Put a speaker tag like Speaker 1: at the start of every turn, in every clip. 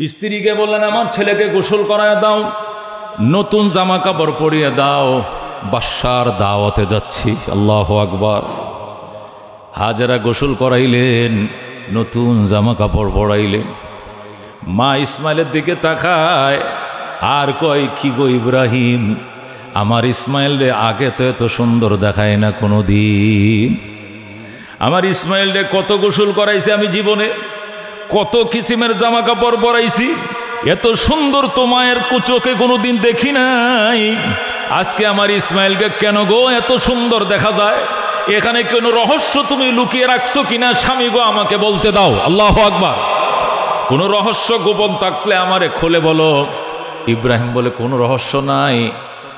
Speaker 1: স্ত্রীকে বললেন, আমার ছেলেকে গোসল করায় দাও, নতুন জামা কাপড় পরিয়ে দাও, বাদশার দাওয়াতে যাচ্ছি। আল্লাহু আকবার। হাজেরা গোসল করাইলেন, নতুন জামা কাপড় পরাইলেন। মা ইসমাইলের দিকে তাকায় আর কয়, কি গো ইব্রাহিম, আমার ইসমাইল রে আগে তো এত সুন্দর দেখায় না কোনো দিন। আমার ইসমাইল রে কত গোসল করাইছে আমি জীবনে, কত কিসিমের জামা কাপড় পরাইছি, এত সুন্দর তো মায়ের চোখে কোনোদিন দেখি নাই। আজকে আমার ইসমাইলকে কেন গো এত সুন্দর দেখা যায়? এখানে কোনো রহস্য তুমি লুকিয়ে রাখছো কিনা স্বামী গো, আমাকে বলতে দাও। আল্লাহু আকবার। কোনো রহস্য গোপন থাকলে আমারে খুলে বলো। ইব্রাহিম বলে, কোনো রহস্য নাই,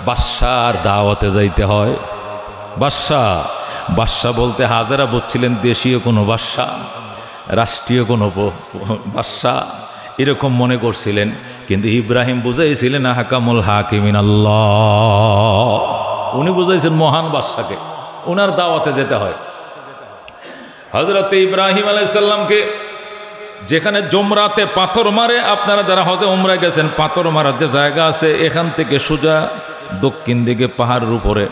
Speaker 1: বাদশার দাওয়াতে যাইতে হয়। বাদশা বলতে হাজারা বুঝছিলেন দেশীয় কোনো বাদশা, রাষ্ট্রীয় কোনো বাদশা এরকম মনে করছিলেন, কিন্তু ইব্রাহিম বুঝাইছিলেন হাকামুল হাকিমিন আল্লাহ। উনি বুঝাইছেন মহান বাদশাকে, ওনার দাওয়াতে যেতে হয়। হযরত ইব্রাহিম আলাইহিস সালামকে যেখানে জমরাতে পাথর মারে, আপনারা যারা হজে উমরায় গেছেন, পাথর মারার যে জায়গা আছে, এখান থেকে সোজা দক্ষিণ দিকে পাহাড়ের উপরে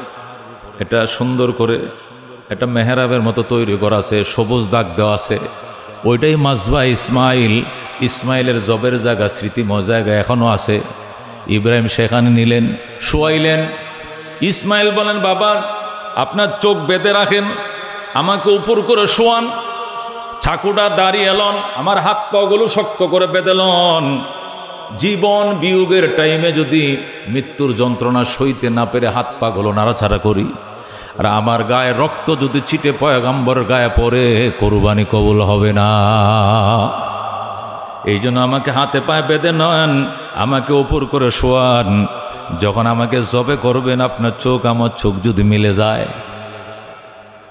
Speaker 1: এটা সুন্দর করে একটা মেহরাবের মতো তৈরি করা আছে, সবুজ দাগ দেওয়া আছে। ওইটাই মাজবা ইসমাইলের জবের জায়গা, স্মৃতিময় জায়গা এখনও আছে। ইব্রাহিম সেখানে নিলেন, শোয়াইলেন। ইসমাইল বলেন, বাবা আপনার চোখ বেঁধে রাখেন, আমাকে উপর করে শোয়ান, ছাকুটা দাঁড়িয়ে এলন, আমার হাত পাগুলো শক্ত করে বেঁধেলন। জীবন বিয়োগের টাইমে যদি মৃত্যুর যন্ত্রণা সইতে না পেরে হাত পাগুলো নাড়াচাড়া করি, আর আমার গায়ে রক্ত যদি ছিটে পয়গম্বরের গায়ে পড়ে, কোরবানি কবুল হবে না। এই জন্য আমাকে হাতে পায়ে বেঁধে নেন, আমাকে উপর করে শোয়ান। যখন আমাকে জবে করবেন, আপনার চোখ আমার চোখ যদি মিলে যায়,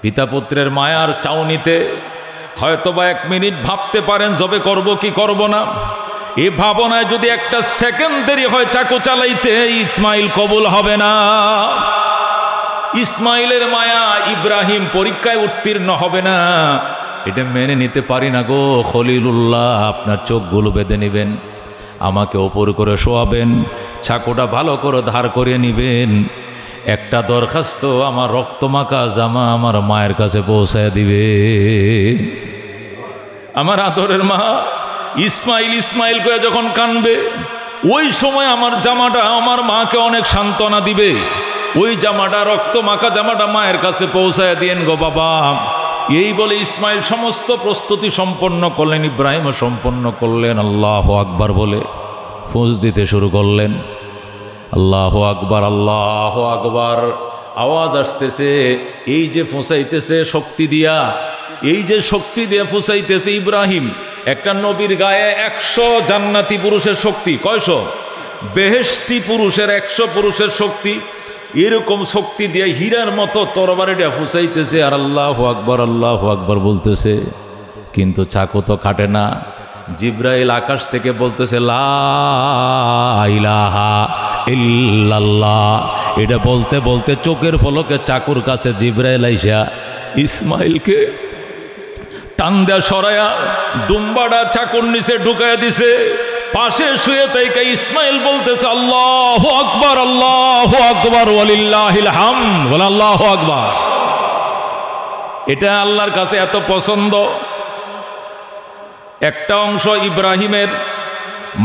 Speaker 1: পিতা পুত্রের মায়ার চাউনিতে হয়তোবা 1 মিনিট ভাবতে পারেন জবে করব কি করব না। এই ভাবনায় যদি একটা সেকেন্ড দেরি হয় চাকু চালাইতে, ইসমাইল কবুল হবে না। ইসমাইলের মায়া ইব্রাহিম পরীক্ষায় উত্তীর্ণ হবে না, এটা মেনে নিতে পারি না গো খলিলুল্লাহ। আপনার চোখগুলো বেঁধে নেবেন, আমাকে ওপর করে শোয়াবেন, ছাকুটা ভালো করে ধার করে নিবেন। একটা দরখাস্ত, আমার রক্তমাখা জামা আমার মায়ের কাছে পৌঁছায় দিবে। আমার আদরের মা ইসমাইল করে যখন কানবে, ওই সময় আমার জামাটা আমার মাকে অনেক সান্ত্বনা দিবে। ওই জামাটা, রক্তমাখা জামাটা মায়ের কাছে পৌঁছায় দিয়েন গো বাবা। এই বলে ইসমাইল সমস্ত প্রস্তুতি সম্পন্ন করলেন, ইব্রাহিমও সম্পন্ন করলেন। আল্লাহু আকবার বলে ফুঁস দিতে শুরু করলেন। আল্লাহু আকবার, আল্লাহু আকবার আওয়াজ আসতেছে। এই যে ফুঁসাইতেছে শক্তি দিয়া, এই যে শক্তি দিয়ে ফুঁসাইতেছে ইব্রাহিম, একটা নবীর গায়ে 100 জান্নাতি পুরুষের শক্তি, কয়শো? বেহেশতি পুরুষের 100 পুরুষের শক্তি, এরকম শক্তি দিয়ে হীরার মতো তরবারিটা ফুঁসাইতেছে আর আল্লাহু আকবার বলতেছে। কিন্তু চাকু তো কাটে না। জিব্রাইল আকাশ থেকে বলতেছে, লা ইলাহা ইল্লাল্লাহ। এটা বলতে বলতে চোখের পলকে চাকুর কাছে জিব্রাইল আইসা ইসমাইলকে টান দেয়া সরায়া দুম্বাটা চাকুর নিচে ঢুকাইয়া দিছে। পাশে শুয়ে তাইকা ইসমাইল বলতেছে, আল্লাহু আকবার ওয়ালিল্লাহিল হামদ, বলে আল্লাহু আকবার। এটা আল্লাহর কাছে এত পছন্দ। একটা অংশ ইব্রাহিমের,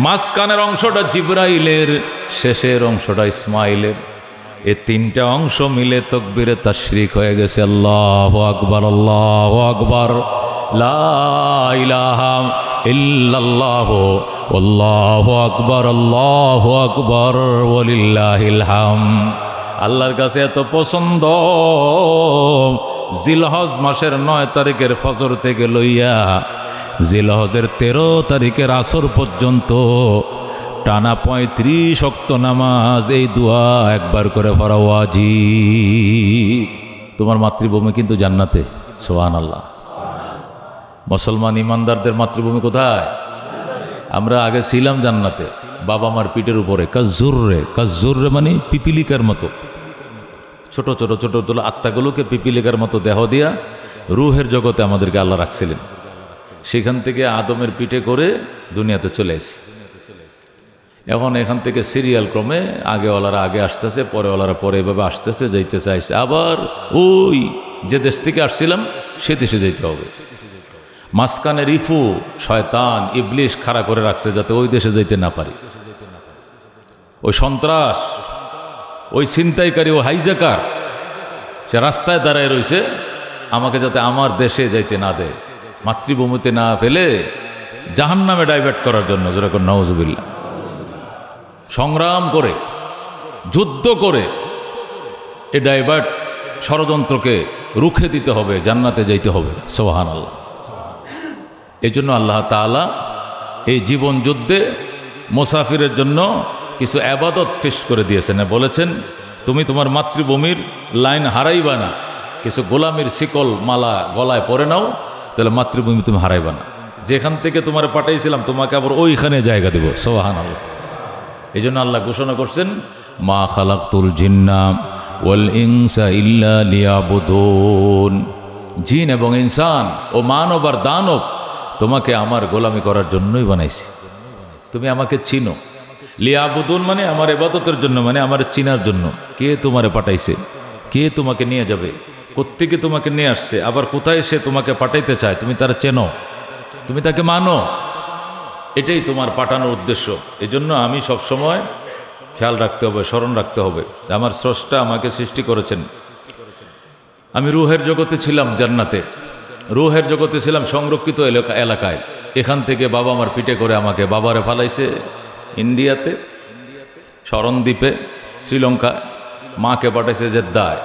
Speaker 1: মাঝখানের অংশটা জিব্রাইলের, শেষের অংশটা ইসমাইলের। এই 3টা অংশ মিলে তাকবীরে তাশরিক হয়ে গেছে। আল্লাহু আকবার, আল্লাহু আকবার, লা ইলাহা ইল্লাল্লাহ, আল্লাহু আকবার ওয়ালিল্লাহিল হামদ। আল্লাহর কাছে এত পছন্দ। জিলহজ মাসের 9 তারিখের ফজর থেকে লইয়া জিলহজের 13 তারিখের আসর পর্যন্ত টানা 35 ওয়াক্ত নামাজ, এই দোয়া একবার করে পড়া ওয়াজিব। তোমার মাতৃভূমি কিন্তু জান্নাতে। সুবহানাল্লাহ। মুসলমান ইমানদারদের মাতৃভূমি কোথায়? আমরা আগে ছিলাম জান্নাতে, বাবা মার পিঠের উপরে। কাজ্জুররে মানে পিপিলিকার মতো, ছোট ছোট ছোট ছোট আত্মাগুলোকে পিপিলিকার মতো দেহ দিয়া রুহের জগতে আমাদেরকে আল্লাহ রাখছিলেন। সেখান থেকে আদমের পিঠে করে দুনিয়াতে চলে এসেছি। এখন এখান থেকে সিরিয়াল ক্রমে আগেওয়ালারা আগে আসতেছে, পরেওয়ালারা পরে এভাবে আসতেছে, যাইতেছে, আসছে, আবার ওই যে দেশ থেকে আসছিলাম সে দেশে যেতে হবে। মাঝখানে রিফু শয়তান ইবলিশ খাড়া করে রাখছে যাতে ওই দেশে যাইতে না পারি। ওই সন্ত্রাস, ওই ছিনতাইকারী, ও হাইজাকার সে রাস্তায় দাঁড়ায় রয়েছে আমাকে যাতে আমার দেশে যাইতে না দেয়, মাতৃভূমিতে না ফেলে জাহান্নামে ডাইভার্ট করার জন্য। যেরকম নাউজুবিল্লাহ, সংগ্রাম করে, যুদ্ধ করে এই ডাইভার্ট ষড়যন্ত্রকে রুখে দিতে হবে, জান্নাতে যাইতে হবে। সুবহানাল্লাহ। এই জন্য আল্লাহ তাআলা এই জীবন যুদ্ধে মুসাফিরের জন্য কিছু আবাদত ফিক্স করে দিয়েছেন, বলেছেন তুমি তোমার মাতৃভূমির লাইন হারাইবা না, কিছু গোলামির শিকল মালা গলায় পরে নাও, তাহলে মাতৃভূমি তুমি হারাইবা না। যেখান থেকে তোমার পাঠাইছিলাম তোমাকে আবার ওইখানে জায়গা দেব। সুবহানাল্লাহ। এই জন্য আল্লাহ ঘোষণা করছেন, মা খালাকতুল জিন্না ওয়াল ইনসা ইল্লা লিয়াবুদুন, জিন এবং ইনসান ও মানব আর দানব তোমাকে আমার গোলামি করার জন্যই বানাইছি, তুমি আমাকে চিনো। লিয়াবুদুন মানে আমার ইবাদতের জন্য, মানে আমার চিনার জন্য। কে তোমারে পাঠাইছে, কে তোমাকে নিয়ে যাবে, কোত্থেকে তোমাকে নিয়ে আসছে, আবার কোথায় সে তোমাকে পাঠাইতে চায়, তুমি তারা চেনো, তুমি তাকে মানো, এটাই তোমার পাঠানোর উদ্দেশ্য। এই জন্য আমি সবসময় খেয়াল রাখতে হবে, স্মরণ রাখতে হবে, আমার স্রষ্টা আমাকে সৃষ্টি করেছেন। আমি রুহের জগতে ছিলাম জান্নাতে, রুহের জগতে ছিলাম সংরক্ষিত এলাকায়। এখান থেকে বাবা আমার পিঠে করে আমাকে বাবারে ফালাইছে ইন্ডিয়াতে, শরণদ্বীপে, শ্রীলঙ্কা, মাকে পাঠাইছে জেদ্দায়।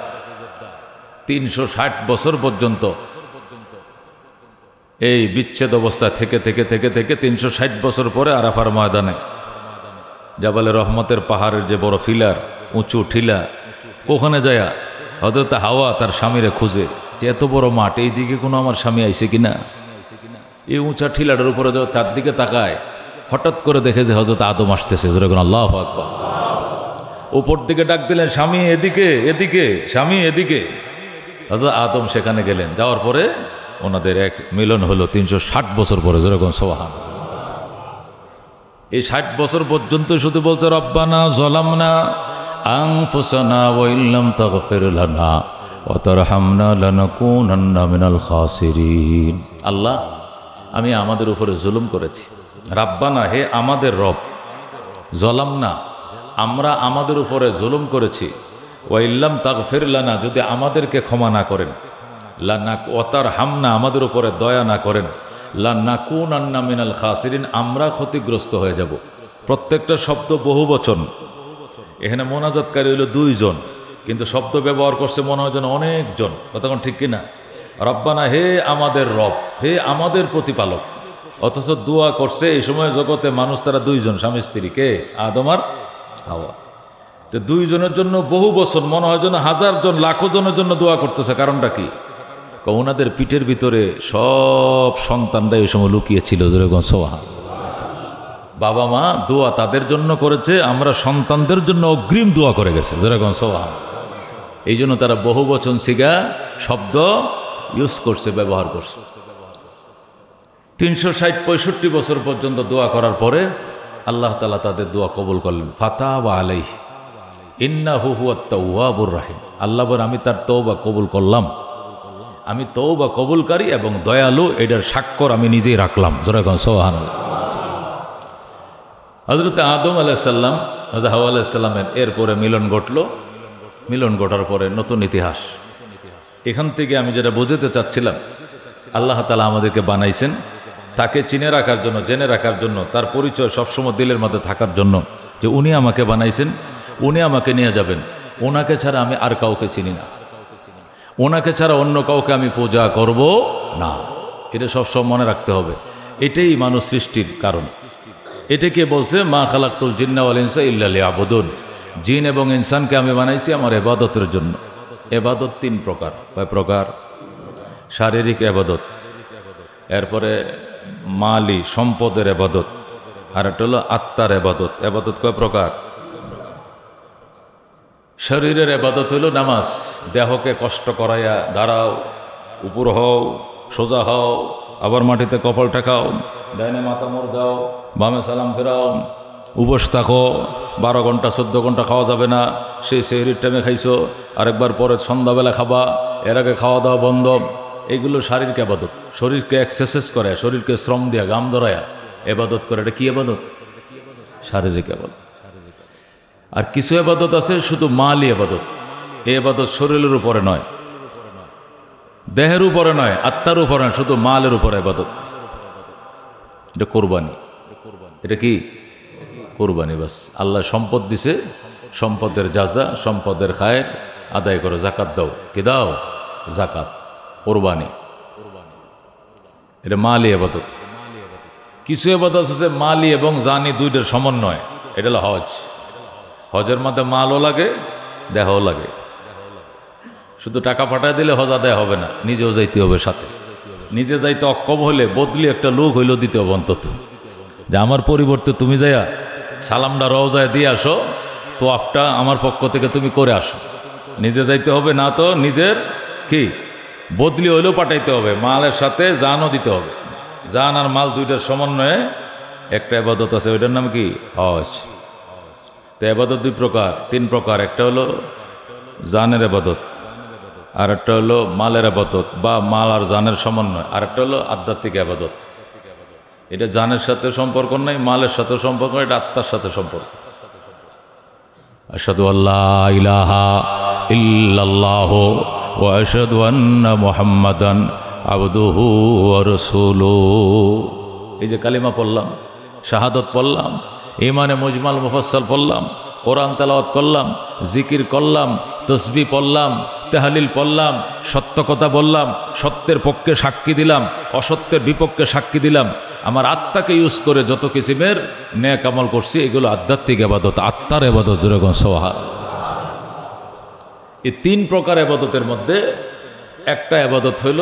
Speaker 1: 360 বছর পর্যন্ত এই বিচ্ছেদ অবস্থা থেকে থেকে থেকে থেকে 360 বছর পরে আরাফার ময়দানে জাবালে রহমতের পাহাড়ের যে বড় ফিলার, উঁচু ঠিলা, ওখানে যায়া হযরত হাওয়া তার স্বামীরে খুঁজে যে এত বড় মাঠ, এই দিকে কোনো আমার স্বামী আইছে কিনা। এই উঁচা ঠিলাটার উপরে যাও, চারদিকে তাকায়, হঠাৎ করে দেখে যে হযরত আদম আসতেছে। যেরকম আল্লাহু আকবার। উপর দিকে ডাক দিলেন, স্বামী এদিকে, এদিকে, স্বামী এদিকে। হযরত আদম সেখানে গেলেন, যাওয়ার পরে ওনাদের এক মিলন হলো 360 বছর পরে। যেরকম সুবহান। এই 60 বছর পর্যন্ত শুধু বলছে রব্বানা যালামনা আনফুসানা ওয়া ইল্লাম তাগফির লানা ওয়া তারহামনা লানাকুনান্না মিনাল খাসিরিন। আল্লাহ, আমি আমাদের উপরে জুলুম করেছি। রাব্বানা, হে আমাদের রব, যালামনা, আমরা আমাদের উপরে জুলুম করেছি। ওয়া ইল্লাম তাগফির লানা, যদি আমাদেরকে ক্ষমা না করেন, লানা ওয়া তারহামনা, আমাদের উপরে দয়া না করেন, লানাকুনান্না মিনাল খাসিরিন, আমরা ক্ষতিগ্রস্ত হয়ে যাব। প্রত্যেকটা শব্দ বহু বচন। এখানে মোনাজাতকারী হইল 2 জন, কিন্তু শব্দ ব্যবহার করছে মনে হয় যেন অনেকজন। কতক্ষণ ঠিক কিনা? রব্বানা, হে আমাদের রব, হে আমাদের প্রতিপালক। অথচ দোয়া করছে এই সময় জগতে মানুষ তারা 2 জন, স্বামী স্ত্রী। কে? আদম আর হাওয়া। তো 2 জনের জন্য বহু বছর, মনে হয় যেন 1000 জন, লাখো জনের জন্য দোয়া করতেছে। কারণটা কি? ওনাদের পিঠের ভিতরে সব সন্তানরা এই সময় লুকিয়েছিল। যেরকম সোহান। বাবা মা দোয়া তাদের জন্য করেছে, আমরা সন্তানদের জন্য অগ্রিম দোয়া করে গেছে। যেরকম সোহান। এই জন্য তারা বহু বচন সিগা শব্দ ইউজ করছে, ব্যবহার করছে। 360-65 বছর পর্যন্ত দোয়া করার পরে আল্লাহ তাআলা তাদের দোয়া কবুল করলেন। ফাতাবা আলাইহি ইন্নাহু হুয়াত তাওয়াবুর রাহিম। আল্লাহ বলেন, আমি তার তওবা কবুল করলাম, আমি তওবা কবুলকারী এবং দয়ালু, এটার স্বাক্ষর আমি নিজেই রাখলাম। যেরকম সুবহানাল্লাহ। হযরত আদম আলাইহিস সালাম, হযরত হাওয়া আলাইহিস সালামের এরপরে মিলন ঘটল। মিলন ঘটার পরে নতুন ইতিহাস। এখান থেকে আমি যেটা বোঝাতে চাচ্ছিলাম, আল্লাহ তাআলা আমাদেরকে বানাইছেন তাকে চিনে রাখার জন্য, জেনে রাখার জন্য, তার পরিচয় সবসময় দিলের মধ্যে থাকার জন্য, যে উনি আমাকে বানাইছেন, উনি আমাকে নিয়ে যাবেন, ওনাকে ছাড়া আমি আর কাউকে চিনি না, ওনাকে ছাড়া অন্য কাউকে আমি পূজা করব না। এটা সবসময় মনে রাখতে হবে। এটাই মানুষ সৃষ্টির কারণ। এটাকে বলছে মা খালাকতুল জিন্না ওয়াল ইনসা ইল্লা লিয়াবুদুন। জিন এবং ইনসানকে আমি বানাইছি আমার ইবাদতের জন্য। ইবাদত 3 প্রকার। কয় প্রকার? শারীরিক ইবাদত, এরপরে মালি সম্পদের ইবাদত, আর একটা হলো আত্মার ইবাদত। ইবাদত কয় প্রকার? শরীরের ইবাদত হলো নামাজ। দেহকে কষ্ট করাইয়া দাঁড়াও, উপর হও, সোজা হও, আবার মাটিতে কপাল ঠেকাও, ডাইনে মাথা মোড় দাও, বামে সালাম ফেরাও, উপোস থাকো, 12 ঘন্টা 14 ঘন্টা খাওয়া যাবে না, সেই সেহরির টাইমে খাইছো, আরেকবার পরে সন্ধ্যাবেলা খাবা, এর আগে খাওয়া দাওয়া বন্ধ। এগুলো শারীরিক আবাদত, শরীরকে এক্সারসাইজ করে, শরীরকে শ্রম দিয়া গাম ধরায়া এবাদত করে। এটা কি আবাদত? শারীরিক আবাদত। আর কিছু আবাদত আছে শুধু মালি আবাদত। এই আবাদত শরীরের উপরে নয়, দেহের উপরে নয়, আত্মার উপরে নয়, শুধু মালের উপরে আবাদত। এটা কোরবানি। এটা কি? কোরবানি। বাস আল্লাহ সম্পদ দিছে, সম্পদের যাজা, সম্পদের খায়ের আদায় করো, জাকাত দাও। কি দাও? জাকাত। কোরবানি এটা মালি আবাদত। কিছু আবাদত আছে মালি এবং জানি দুইটার সমন্বয়। এটা হলো হজ। হজের মধ্যে মালও লাগে, দেহও লাগে। শুধু টাকা পাঠায় দিলে হজ আদায় হবে না, নিজেও যাইতে হবে সাথে। নিজে যাইতে অক্ষম হলে বদলি একটা লোক হইলেও দিতে হবে অন্তত, যে আমার পরিবর্তে তুমি যাইয়া সালামটা রওজায় দিয়ে আসো, তোয়াফটা আমার পক্ষ থেকে তুমি করে আসো। নিজে যাইতে হবে না, তো নিজের কি বদলি হইলেও পাঠাইতে হবে, মালের সাথে জানও দিতে হবে। জান আর মাল দুইটার সমন্বয়ে একটা ইবাদত আছে, ওইটার নাম কি? হজ। তো ইবাদত দুই প্রকার, তিন প্রকার। একটা হলো জানের ইবাদত, আর একটা হলো মালের ইবাদত বা মাল আর জানের সমন্বয়, আর একটা হলো আধ্যাত্মিক ইবাদত। এটা জানের সাথে সম্পর্ক নাই, মালের সাথে সম্পর্ক, এটা আত্মার সাথে সম্পর্ক। আশহাদু আল্লা ইলাহা ইল্লাল্লাহু ওয়া আশহাদু আন্না মুহাম্মাদান আবদুহু ওয়া রাসূলুহু। এই যে কালিমা পড়লাম, শাহাদত পড়লাম, ঈমানে মুজমাল মুফাসসাল পড়লাম, কোরআন তেলাওয়াত করলাম, জিকির করলাম, তসবিহ পড়লাম, তাহলিল পড়লাম, সত্য কথা বললাম, সত্যের পক্ষে সাক্ষী দিলাম, অসত্যের বিপক্ষে সাক্ষী দিলাম, আমার আত্মাকে ইউজ করে যত কিসিমের নেক আমল করছি, এগুলো আধ্যাত্মিক ইবাদত, আত্মার ইবাদত। যেরকম সুবহান। এই তিন প্রকার ইবাদতের মধ্যে একটা ইবাদত হইল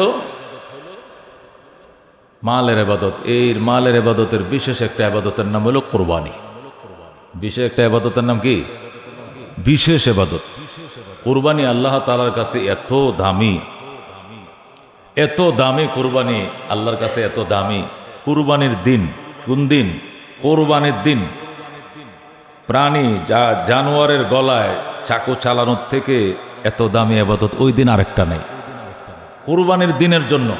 Speaker 1: মালের ইবাদত। এই মালের ইবাদতের বিশেষ একটা ইবাদতের নাম হলো কোরবানি। বিশেষ একটা ইবাদতের নাম কি? বিশেষ ইবাদত কোরবানি। আল্লাহ তাআলার কাছে এত দামি, এত দামি কোরবানি আল্লাহর কাছে, এত দামি। কুরবানির দিন কোন দিন? কোরবানির দিন। প্রাণী জানোয়ারের গলায় চাকু চালানোর থেকে এত দামি ইবাদত ওই দিন আরেকটা নেই। কুরবানির দিনের জন্য,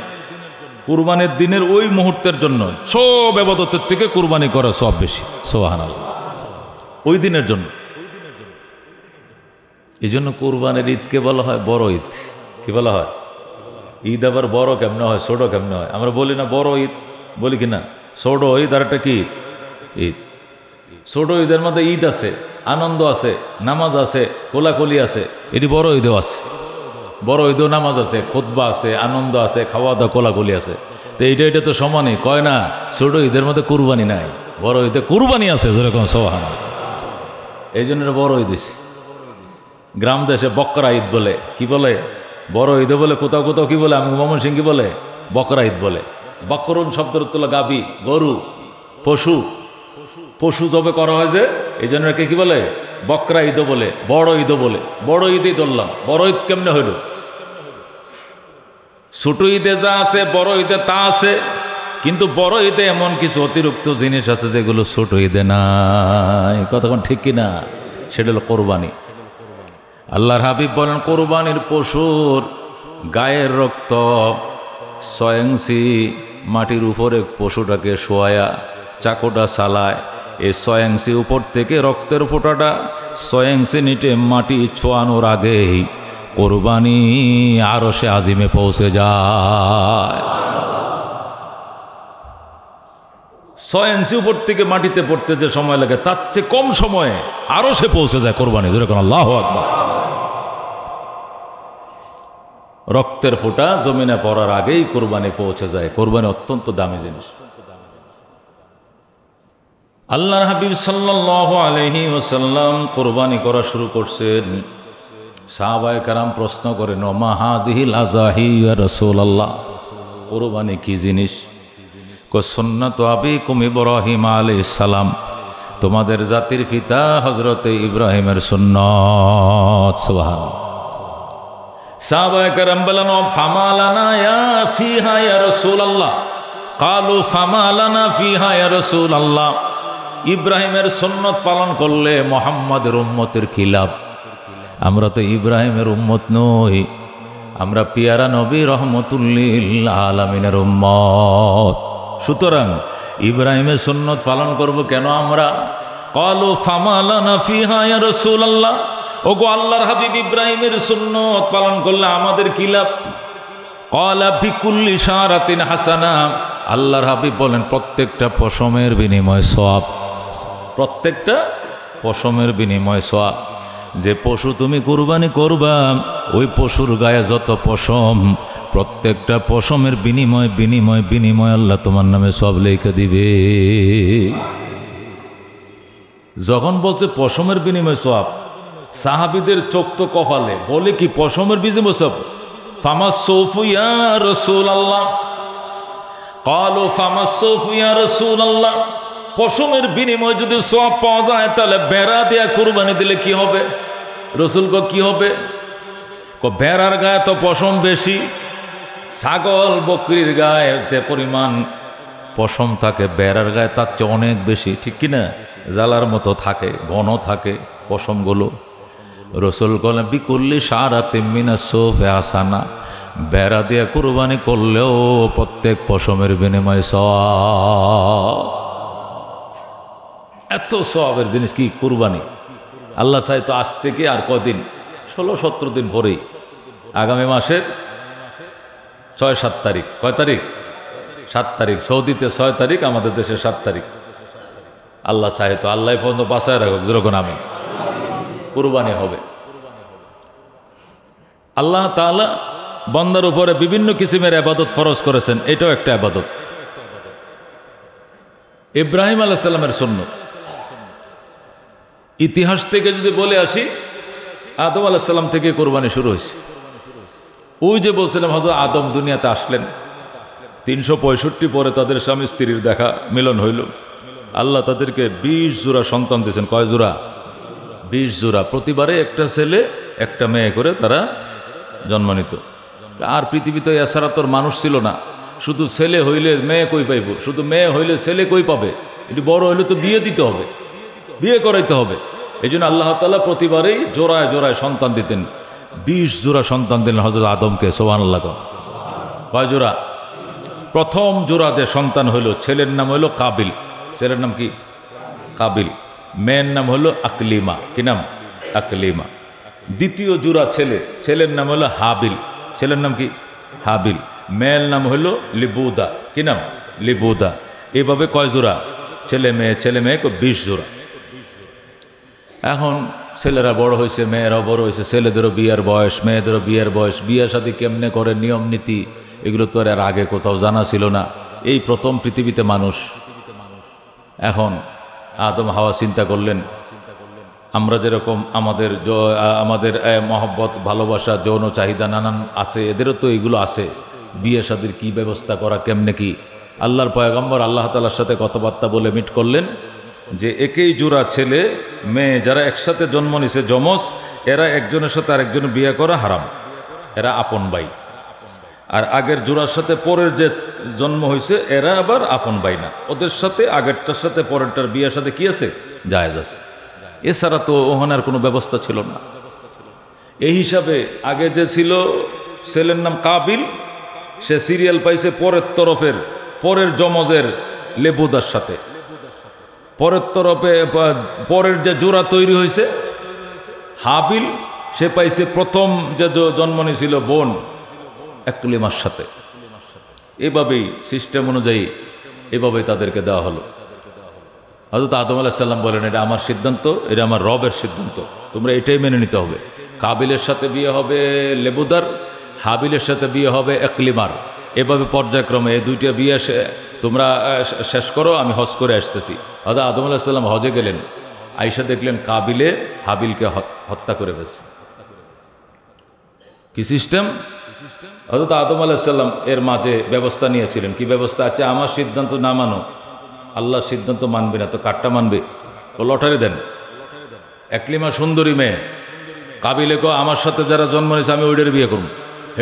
Speaker 1: কুরবানির দিনের ওই মুহূর্তের জন্য সব ইবাদতের থেকে কুরবানি করা সব বেশি। সুবহানাল্লাহ। ওই দিনের জন্য। এই জন্য কুরবানির ঈদকে বলা হয় বড় ঈদ। কি বলা হয়? ঈদ আবার বড় কেমনে হয়, ছোট কেমনে হয়? আমরা বলি না বড় ঈদ, বলি কি না? ছোট ঈদ আর একটা কি ঈদ? ছোট ঈদের মধ্যে ঈদ আছে, আনন্দ আছে, নামাজ আছে, কোলাকুলি আছে। এটি বড় ঈদেও আছে। বড় ঈদেও নামাজ আছে, খুতবা আছে, আনন্দ আছে, খাওয়া দাওয়া, কোলাকুলি আছে। তো এটা তো সমানই। কয় না ছোট ঈদের মধ্যে কুরবানি নাই, বড় ঈদে কুরবানি আছে। যেরকম সুবহানাল্লাহ। এই জন্য বড় ঈদ। গ্রাম দেশে বকরা ঈদ বলে। কি বলে? বড় ঈদে বলে। কোথাও কোথাও কি বলে? আমি ময়মনসিংহ কি বলে? বকরা ঈদ বলে। বকরুন শব্দের উত্তর গাবি, গরু, পশু। পশু জবে করা হয় যে, এই জন্য কি বলে? বকরা ঈদও বলে, বড় ঈদও বলে। বড় ঈদই ধরলাম। বড় ঈদ কেমনে হইল? ছোট ঈদে যা আছে বড় ঈদে তা আছে, কিন্তু বড় ঈদে এমন কিছু অতিরিক্ত জিনিস আছে যেগুলো ছোট ঈদে নাই। কতক্ষণ ঠিক কিনা? সেটা হলো কোরবানি। আল্লাহর হাবিব বলেন, কোরবানির পশুর গায়ের রক্ত 6 ইঞ্চি মাটির উপরে পশুটাকে শোয়ায়া চাকুটা চালায়। এই 6 ইঞ্চি উপর থেকে রক্তের ফোঁটাটা 6 ইঞ্চি নিচে মাটি ছোঁয়ানোর আগেই কোরবানি আরশে আজিমে পৌঁছে যায়। 6 ইঞ্চি উপর থেকে মাটিতে পড়তে যে সময় লাগে, তার চেয়ে কম সময়ে আরশে পৌঁছে যায় কোরবানি। যেরকম আল্লাহু আকবার। রক্তের ফোঁটা জমিনে পড়ার আগেই কোরবানি পৌঁছে যায়। কোরবানি অত্যন্ত দামি জিনিস। আল্লাহর হাবিব সাল্লাল্লাহু আলাইহি ওয়াসাল্লাম কোরবানি করা শুরু করছেন। সাহাবায়ে কেরাম প্রশ্ন করেন, মা হাযিহিল আযাহি ইয়া রাসূলুল্লাহ, কোরবানি কি জিনিস? সুন্নাতু আবিকুম ইব্রাহিম আলাইহিস সালাম, তোমাদের জাতির পিতা হযরতে ইব্রাহিমের সুন্নাত। সুবহানাল্লাহ। সাহাবায়ে কেরাম বলেন, ফামা লানা ইয়া ফিহা ইয়া রাসূলুল্লাহ। ক্বালু ফামা লানা ফিহা ইয়া রাসূলুল্লাহ। ইব্রাহিমের সুন্নত পালন করলে মুহাম্মাদের উম্মতের কি লাভ? আমরা তো ইব্রাহিমের উম্মত নই, আমরা পিয়ারা নবী রহমতুল্লিল আলামিনের উম্মত। সুতরাং ইব্রাহিমের সুন্নত পালন করব কেন আমরা? ক্বালু ফামা লানা ফিহা ইয়া রাসূলুল্লাহ, ওগো আল্লাহর হাবিব, ইব্রাহিমের সুন্নত পালন করলে আমাদের কি লাভ? ক্বালা বিকুল্লি শারাতিন হাসানা, আল্লাহর হাবিব বলেন প্রত্যেকটা পশমের বিনিময়ে সওয়াব, প্রত্যেকটা পশমের বিনিময়ে সওয়াব। যে পশু তুমি কুরবানি করবা, ওই পশুর গায়ে যত পশম, প্রত্যেকটা পশমের বিনিময় বিনিময় বিনিময় আল্লাহ তোমার নামে সব লিখে দিবে। যখন বলছে পশমের বিনিময় সওয়াব, সাহাবীদের চোখ তো কপালে, বলে কি পশমের বিনিময় সওয়াব? ফামাস সৌফু ইয়া রাসূলুল্লাহ, ক্বালু ফামাস সৌফু ইয়া রাসূলুল্লাহ, পশমের বিনিময়ে যদি সওয়াব পাওয়া যায় তাহলে বেড়া দিয়া কুরবানি দিলে কি হবে? রাসূল কো কি হবে? কো বেড়ার গায়ে তো পশম বেশি, ছাগল বকরির গায়ে যে পরিমাণ পশম থাকে বেড়ার গায়ে তার চেয়ে অনেক বেশি, ঠিক কিনা? জালার মতো থাকে, ঘন থাকে পশমগুলো। রাসূল বলেন বিকুল্লি শারাতিন মিনাস সৌফি হাসানা, বেড়া দিয়ে কুরবানি করলেও প্রত্যেক পশমের বিনিময়ে সওয়াব। এত সওয়াবের জিনিস কি কুরবানি? আল্লাহ চাই তো আজ থেকে আর কদিন, 16-17 দিন পরেই, আগামী মাসের 6-7 তারিখ। কয় তারিখ? 7 তারিখ। সৌদিতে 6 তারিখ, আমাদের দেশে 7 তারিখ। আল্লাহ চাহে তো, আল্লাহ পর্যন্ত বাঁচায় রাখুক, যেরকম আমি কুরবানি হবে। আল্লাহ তাআলা বান্দার উপরে বিভিন্ন কিসিমের ইবাদত ফরজ করেছেন, এটাও একটা ইবাদত। ইব্রাহিম আলাইহিস সালামের সুন্নাত, ইতিহাস থেকে যদি বলে আসি, আদম আলাইহিস সালাম থেকে কোরবানি শুরু হয়েছে। ওই যে বলছিলাম হযরত আদম দুনিয়াতে আসলেন, 365 পরে তাদের স্বামী স্ত্রীর দেখা মিলন হইল। আল্লাহ তাদেরকে 20 জোড়া সন্তান দিয়েছেন। কয় জোড়া? 20 জোড়া। প্রতিবারে একটা ছেলে একটা মেয়ে করে তারা জন্ম নিত। আর পৃথিবীতে এছাড়া তোর মানুষ ছিল না, শুধু ছেলে হইলে মেয়ে কই পাইব, শুধু মেয়ে হইলে ছেলে কই পাবে? এটি বড় হইলে তো বিয়ে দিতে হবে, বিয়ে করাইতে হবে। এই জন্য আল্লাহ তাআলা প্রতিবারেই জোড়ায় জোড়ায় সন্তান দিতেন। 20 জোড়া সন্তান দিলেন হযরত আদমকে। সুবহানাল্লাহ। কয় জোড়া? প্রথম জোড়া যে সন্তান হইল, ছেলের নাম হইল কাবিল। ছেলের নাম কি? কাবিল। মেয়ের নাম হইল আকলিমা। কি নাম? আকলিমা। দ্বিতীয় জোড়া ছেলে, ছেলের নাম হইল হাবিল। ছেলের নাম কি? হাবিল। মেয়ের নাম হইল লিবুদা। কি নাম? লিবুদা। এভাবে কয় জোড়া? ছেলে মেয়ে, ছেলে মেয়ে 20 জোড়া। এখন ছেলেরা বড় হয়েছে, মেয়েরাও বড় হয়েছে, ছেলেদেরও বিয়ের বয়স, মেয়েদেরও বিয়ের বয়স। বিয়ে শাদী কেমনে করে, নিয়ম নীতি, এগুলো তো আর আগে কোথাও জানা ছিল না। এই প্রথম পৃথিবীতে মানুষ। এখন আদম হাওয়া চিন্তা করলেন, আমরা যেরকম আমাদের মহব্বত, ভালোবাসা, যৌন চাহিদা নানান আছে, এদেরও তো এগুলো আছে। বিয়ে শাদীর কি ব্যবস্থা করা, কেমনে কি? আল্লাহর পয়গম্বর আল্লাহ তাআলার সাথে কথাবার্তা বলে মিট করলেন যে একেই জোড়া ছেলে মেয়ে যারা একসাথে জন্ম নিছে, যমজ, এরা একজনের সাথে আরেকজন বিয়ে করা হারাম, এরা আপন ভাই। আর আগের জোড়ার সাথে পরের যে জন্ম হয়েছে এরা আবার আপন ভাই না, ওদের সাথে আগেরটার সাথে পরেরটার বিয়ের সাথে কি আছে? জায়েজ আছে। এছাড়া তো ওখানের কোনো ব্যবস্থা ছিল না। এই হিসাবে আগে যে ছিল ছেলের নাম কাবিল, সে সিরিয়াল পাইছে পরের তরফের, পরের জমজের লেবুদার সাথে। পরের তরফে পরের যে জোড়া তৈরি হয়েছে হাবিল, সে পাইছে প্রথম যে জন্ম নিয়েছিল বোন একলিমার সাথে। এভাবেই সিস্টেম অনুযায়ী এভাবেই তাদেরকে দেওয়া হলো। হযরত আদম আলাইহিস সালাম বলেন, এটা আমার সিদ্ধান্ত, এটা আমার রবের সিদ্ধান্ত, তোমরা এটাই মেনে নিতে হবে। কাবিলের সাথে বিয়ে হবে লেবুদার, হাবিলের সাথে বিয়ে হবে একলিমার। এভাবে পর্যায়ক্রমে এই দুইটা বিয়ে তোমরা শেষ করো, আমি হজ করে আসতেছি। হযরত আদম আলাইহিস সালাম হজে গেলেন, আয়েশা দেখলেন কাবিলে হাবিলকে হত্যা করে ফেলছে। কি সিস্টেম? হযরত আদম আলাইহিস সালাম এর মাঝে ব্যবস্থা নিয়েছিলেন। কি ব্যবস্থা? আচ্ছা, আমার সিদ্ধান্ত না মানো, আল্লাহর সিদ্ধান্ত মানবে না তো কারটা মানবে? ও লটারি দেন। একলিমা সুন্দরী মেয়ে, কাবিলে কো আমার সাথে যারা জন্ম নিয়েছে আমি ওইটার বিয়ে করব,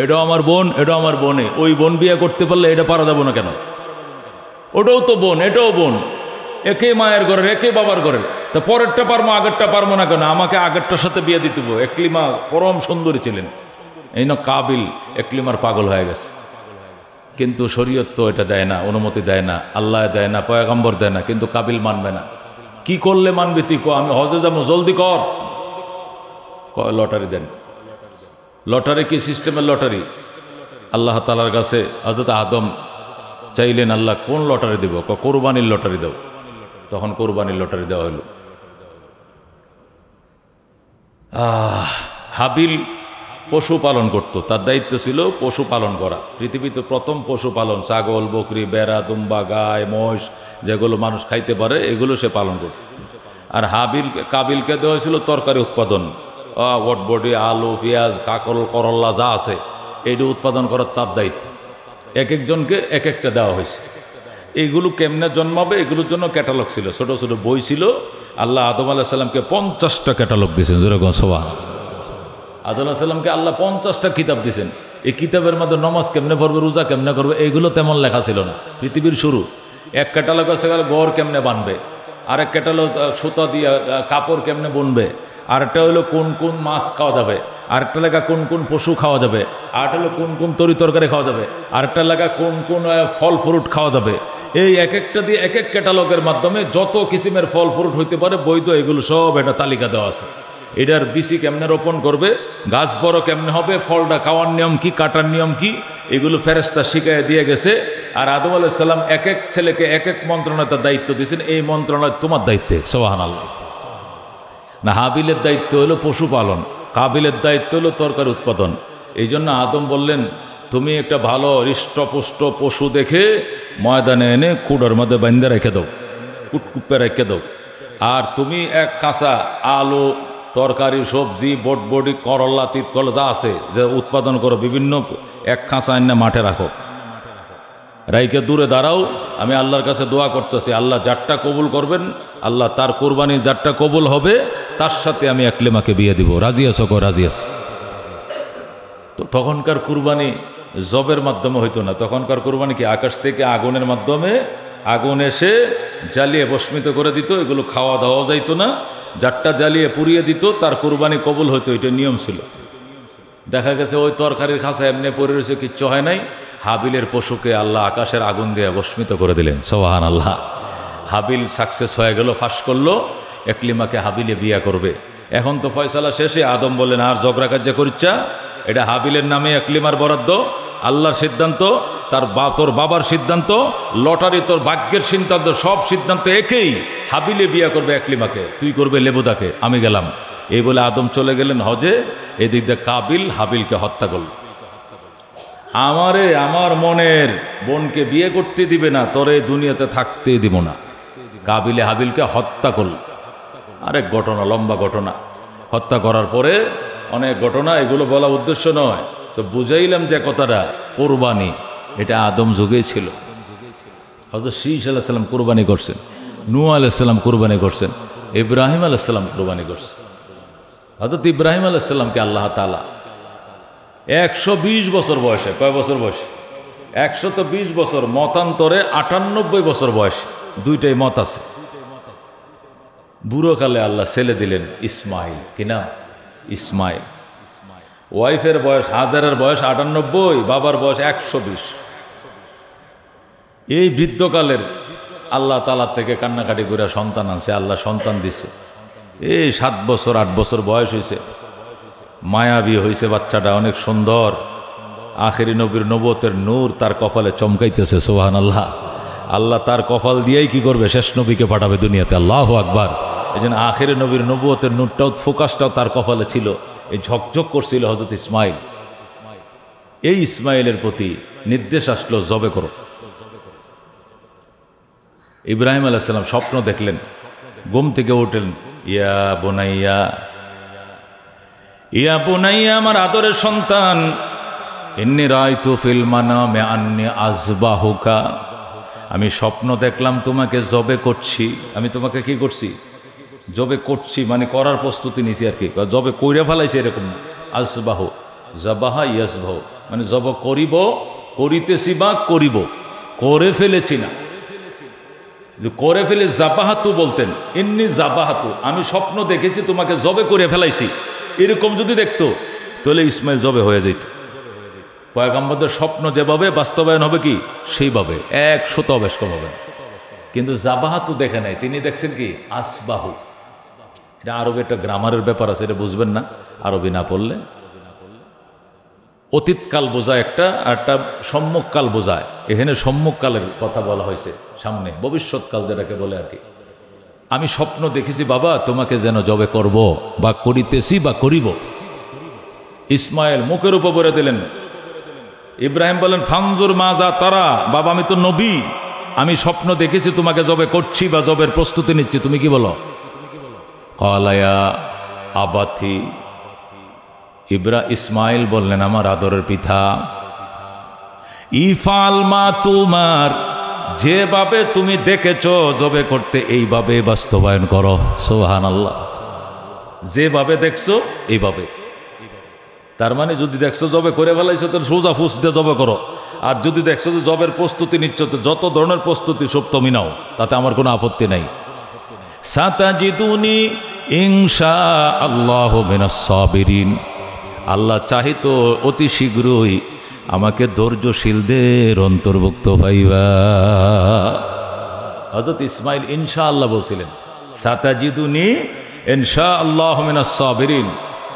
Speaker 1: এটাও আমার বোন, এটাও আমার বোনে। ওই বোন বিয়ে করতে পারলে এটা পারা যাবো না কেন? ওটাও তো বোন, এটাও বোন, একই মায়ের ঘরের, একই বাবার ঘরের, তা পরেরটা পারবো আগেরটা পারবো না কেন? আমাকে আগেরটার সাথে বিয়ে দিতে হবে। একলিমা পরম সুন্দরী ছিলেন, এই না কাবিল একলিমার পাগল হয়ে গেছে। কিন্তু শরীয়ত তো এটা দেয় না, অনুমতি দেয় না, আল্লাহ দেয় না, পয়গম্বর দেয় না, কিন্তু কাবিল মানবে না। কি করলে মানবি তুই? আমি হজে যাবো, জলদি কর। কয় লটারি দেন। লটারি কি সিস্টেমের লটারি? আল্লাহ তাআলার কাছে হযরত আদম চাইলেন, আল্লাহ কোন লটারি দেব? কোরবানির লটারি দাও। তখন কোরবানির লটারি দেওয়া হলো। হাবিল পশু পালন করত, তার দায়িত্ব ছিল পশু পালন করা। পৃথিবীতে প্রথম পশু পালন, ছাগল, বকরি, বেড়া, দুম্বা, গায়, মহিষ, যেগুলো মানুষ খাইতে পারে এগুলো সে পালন করত। আর কাবিলকে দেওয়া হয়েছিল তরকারি উৎপাদন, বটবটি, আলু, পেঁয়াজ, কাকরল, করল্লা যা আছে এইটা উৎপাদন করার তার দায়িত্ব। এক একজনকে এক একটা দেওয়া হয়েছে। এইগুলো কেমনে জন্মাবে এগুলোর জন্য ক্যাটালগ ছিল, ছোট ছোট বই ছিল। আল্লাহ আদম আলাইহিস সালামকে 50টা ক্যাটালগ দিয়েছেন। যেরকম সুবহানাল্লাহ, আদম আলাইহিস সালামকে আল্লাহ 50টা কিতাব দিয়েছেন। এই কিতাবের মধ্যে নমাজ কেমনে পড়বে, রোজা কেমনে করবে, এইগুলো তেমন লেখা ছিল না। পৃথিবীর শুরু এক ক্যাটালগ আছে, ঘর কেমনে বানবে, আরেক ক্যাটালগ সুতা দিয়ে কাপড় কেমনে বুনবে, আরেকটা হলো কোন কোন মাছ খাওয়া যাবে, আরেকটা লেখা কোন কোন পশু খাওয়া যাবে, আরেকটা হলো কোন কোন তরি তরকারি খাওয়া যাবে, আরেকটা লেখা কোন কোন ফল ফ্রুট খাওয়া যাবে। এই এক একটা দিয়ে এক এক ক্যাটালগের মাধ্যমে যত কিসিমের ফল ফ্রুট হইতে পারে বৈধ, এগুলো সব একটা তালিকা দেওয়া আছে। এটার বিচি কেমনে রোপণ করবে, গাছ বড় কেমনে হবে, ফলটা খাওয়ার নিয়ম কি, কাটার নিয়ম কি, এগুলো ফেরেশতা শিখাইয়া দিয়ে গেছে। আর আদম আলাইহিস সালাম এক এক ছেলেকে এক এক মন্ত্রণালয়ের দায়িত্ব দিয়েছেন। এই মন্ত্রণালয় তোমার দায়িত্বে। সুবহানাল্লাহ। না, হাবিলের দায়িত্ব হলো পশুপালন, কাবিলের দায়িত্ব হলো তরকারি উৎপাদন। এই জন্য আদম বললেন, তুমি একটা ভালো হৃষ্টপুষ্ট পশু দেখে ময়দানে এনে কুড়ার মধ্যে বান্ধে রেখে দাও, কুটকুপে রেখে দাও। আর তুমি এক কাঁচা আলু, তরকারি, সবজি, বটবটি, করল্লা, তিতকলা যা আছে যে উৎপাদন করো বিভিন্ন, এক কাঁচা এনে মাঠে রাখো, রাইকে দূরে দাঁড়াও। আমি আল্লাহর কাছে দোয়া করতেছি, আল্লাহ যারটা কবুল করবেন, আল্লাহ তার কোরবানি যারটা কবুল হবে তার সাথে আমি একলিমাকে বিয়ে দিব। রাজি আছো? রাজি আছো? তো তখনকার কুরবানি জবের মাধ্যমে হইতো না। তখনকার কুরবানি কি আকাশ থেকে আগুনের মাধ্যমে আগুন এসে জ্বালিয়ে ভস্মিত করে দিত। এগুলো খাওয়া দাওয়া যাইতো না। যারটা জ্বালিয়ে পুড়িয়ে দিত তার কুরবানি কবুল হইতো, এটা নিয়ম ছিল। দেখা গেছে ওই তরকারির খাঁচা এমনি পড়ে রয়েছে, কিচ্ছু হয় নাই। হাবিলের পশুকে আল্লাহ আকাশের আগুন দিয়ে ভস্মিত করে দিলেন। সুবহানাল্লাহ। হাবিল সাকসেস হয়ে গেল, ফাঁস করলো, একলিমাকে হাবিলে বিয়া করবে। এখন তো ফয়সালা শেষে। আদম বললেন, আর ঝগড়া কার্য করিচ্ছা, এটা হাবিলের নামে একলিমার বরাদ্দ, আল্লাহর সিদ্ধান্ত, তোর বাবার সিদ্ধান্ত, লটারি তোর ভাগ্যের সিদ্ধান্ত, সব সিদ্ধান্ত একই। হাবিলে বিয়া করবে একলিমাকে, তুই করবে লেবুদাকে, আমি গেলাম। এই বলে আদম চলে গেলেন হজে। এদিক দিয়ে কাবিল হাবিলকে হত্যা করল। আমার মনের বোনকে বিয়ে করতে দিবে না, তোরে দুনিয়াতে থাকতে দিব না। কাবিলে হাবিলকে হত্যা করল। আরেক ঘটনা, লম্বা ঘটনা। হত্যা করার পরে অনেক ঘটনা, এগুলো বলা উদ্দেশ্য নয়। তো বুঝাইলাম যে কথাটা, কোরবানি এটা আদম যুগেই ছিল। হযরত শীস আলাইহিস সালাম কোরবানি করছেন, নূহ আলাইহিস সালাম কোরবানি করছেন, ইব্রাহিম আলাইহিস সালাম কোরবানি করছেন। হযরত ইব্রাহিম আলাইহিস সালামকে আল্লাহ তাআলা 120 বছর বয়সে, কয় বছর বয়সে? 120 বছর, মতান্তরে 98 বছর বয়সে, দুইটাই মত আছে। বুড়োকালে আল্লাহ ছেলে দিলেন ইসমাইল। কিনা? ইসমাইল। ওয়াইফের বয়স, হাজারের বয়স 98, বাবার বয়স 120। এই বৃদ্ধকালের আল্লাহ তাআলা থেকে কান্নাকাটি করে সন্তান আনছে। আল্লাহ সন্তান দিছে। এই 7 বছর 8 বছর বয়স হয়েছে, মায়াবী হয়েছে বাচ্চাটা, অনেক সুন্দর। আখেরি নবীর নবুয়তের নূর তার কপালে চমকাইতেছে। সুবহানাল্লাহ। আল্লাহ তার কপাল দিয়েই কি করবে? শেষ নবীকে পাঠাবে দুনিয়াতে। আল্লাহু আকবার। এই জন্য আখেরি নবীর নবুয়তের নূরটাও, ফোকাসটাও তার কপালে ছিল। এই ঝকঝক করছিল হযরত ইসমাইল। এই ইসমাইলের প্রতি নির্দেশ আসলো, জবে করো। ইব্রাহিম আলাইহিস সালাম স্বপ্ন দেখলেন, ঘুম থেকে উঠলেন, ইয়া বুনাইয়া, ইয়া বুনাইয়া, আমার আদরের সন্তান, ইন্নী রাআইতু ফিল মানামি আন্নী আযবাহুকা, আমি স্বপ্ন দেখলাম তোমাকে জবে করছি। আমি তোমাকে কি করছি? জবে করছি, মানে করার প্রস্তুতি নিছি আর কি। জবে কইরা ফেলাইছে এরকম না। আযবাহু, জাবাহা ইয়াজবাহু, মানে জব করিব, করিতেছি বা করিব, করে ফেলেছি না। যে করে ফেলে জাবাহাতু বলতেন, ইন্নি জাবাহাতু, আমি স্বপ্ন দেখেছি তোমাকে জবে করে ফেলাইছি, এরকম যদি দেখতো তাহলে ইসমাইল জবে হয়ে যেত। পয়গম্বরদের স্বপ্ন যেভাবে বাস্তবায়ন হবে কি সেইভাবে 100% হবে। কিন্তু জাবাহাতু দেখে নাই, তিনি দেখছেন কি আসবাহু। এটা আরবে একটা গ্রামারের ব্যাপার আছে, এটা বুঝবেন না আরবি না পড়লে। অতীতকাল বোঝায় একটা, আর একটা সম্মুখকাল বোঝায়। এখানে সম্মুখকালের কথা বলা হয়েছে, সামনে ভবিষ্যৎকাল যেটাকে বলে আর কি। আমি স্বপ্ন দেখেছি বাবা তোমাকে যেন জবে করব বা করিতেছি বা করিব। ইসমাইল মুখের উপর বলে দিলেন। ইব্রাহিম বলেন ফানজুর মাজা তারা, বাবা আমি তো নবী, আমি স্বপ্ন দেখেছি তোমাকে জবে করছি বা জবের প্রস্তুতি নিচ্ছি, তুমি কি বলো? কলায়া আবাথি, ইসমাইল বললেন আমার আদরের পিতা, ইফাল মা তোমার, যেভাবে তুমি দেখেছো জবে করতে এইভাবে বাস্তবায়ন করো। সুবহানাল্লাহ, যেভাবে দেখছো এইভাবে। তার মানে যদি দেখছো জবে করে ফেলাইছো তাহলে সোজা ফুস দিয়ে জবে করো, আর যদি দেখছো যে জবের প্রস্তুতি নিচ্ছ তো যত ধরনের প্রস্তুতি সব তুমি নাও, তাতে আমার কোনো আপত্তি নাই। সাতাজিদুনি ইনশাআল্লাহু মিনাস সাবিরিন, আল্লাহ চাহিতো অতি শীঘ্রই আমাকে ধৈর্যশীলদের অন্তর্ভুক্ত পাইবা। হযরত ইসমাইল ইনশাআল্লাহ বলছিলেন, সাতাজিদুনি ইনশাআল্লাহু মিনাস সাবিরিন,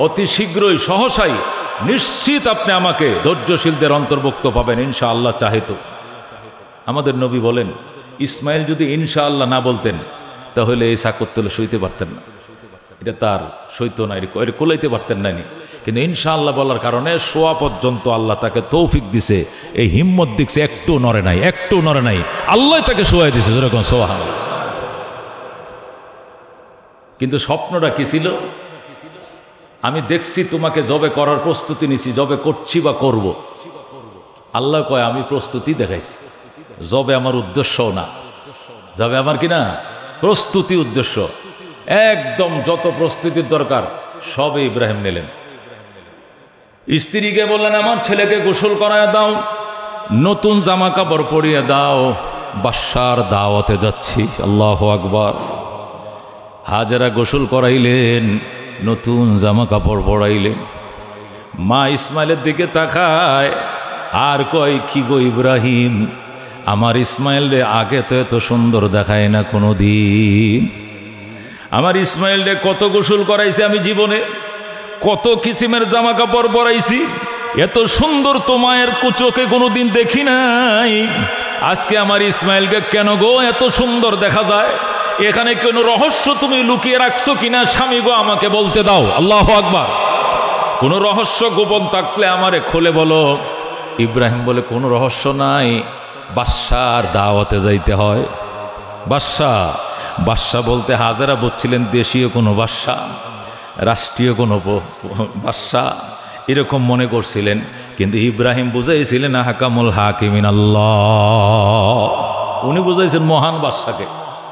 Speaker 1: অতি শীঘ্রই সহসাই নিশ্চিত আপনি আমাকে ধৈর্যশীলদের অন্তর্ভুক্ত পাবেন ইনশাআল্লাহ চাহিতো। আমাদের নবী বলেন ইসমাইল যদি ইনশাআল্লাহ না বলতেন তাহলে এই সাকতলে সইতে পারতেন না, এটা তার সইত না, এটা কোলাইতে পারতেন না। কিন্তু ইনশাআল্লাহ বলার কারণে শোয়া পর্যন্ত আল্লাহ তাকে তৌফিক দিছে, এই হিম্মত দিচ্ছে, একটু নড়ে নাই, একটু নড়ে নাই, আল্লাহ তাকে শোয়াই দিছে যেরকম সুবহানাল্লাহ। কিন্তু স্বপ্নটা কি ছিল? আমি দেখছি তোমাকে জবে করার প্রস্তুতি নিছি, জবে করছি বা করব। আল্লাহ কয় আমি প্রস্তুতি দেখাইছি, জবে আমার উদ্দেশ্যও না, জবে আমার কি না প্রস্তুতি উদ্দেশ্য। একদম যত প্রস্তুতির দরকার সবে ইব্রাহিম নিলেন। স্ত্রীকে বললেন আমার ছেলেকে গোসল করায় দাও, নতুন জামা কাপড় পরিয়ে দাও, বাদশার দাওয়াতে যাচ্ছি। আল্লাহু আকবার। হাজেরা গোসল করাইলেন, নতুন জামা কাপড় পরাইলেন। মা ইসমাইলের দিকে তাকায় আর কয় কি গো ইব্রাহিম, আমার ইসমাইল রে আগে তো এত সুন্দর দেখায় না কোনো দিন। আমার ইসমাইল রে কত গোসল করাইছে আমি জীবনে, কত কিসিমের জামা কাপড় পরাইছি, এত সুন্দর তো মায়ের চোখে কোনোদিন দেখি নাই। আজকে আমার ইসমাইলকে কেন গো এত সুন্দর দেখা যায়? এখানে কোনো রহস্য তুমি লুকিয়ে রাখছো কিনা স্বামী গো, আমাকে বলতে দাও। আল্লাহু আকবার। কোনো রহস্য গোপন থাকলে আমারে খুলে বলো। ইব্রাহিম বলে কোনো রহস্য নাই, বাদশার দাওয়াতে যাইতে হয়। বাদশা বলতে হাজারা বুঝছিলেন দেশীয় কোনো বাদশা, রাষ্ট্রীয় কোনো বাদশা এরকম মনে করছিলেন। কিন্তু ইব্রাহিম বুঝাইছিলেন হাকামুল হাকিমিন আল্লাহ, উনি বুঝাইছেন মহান বাদশাকে,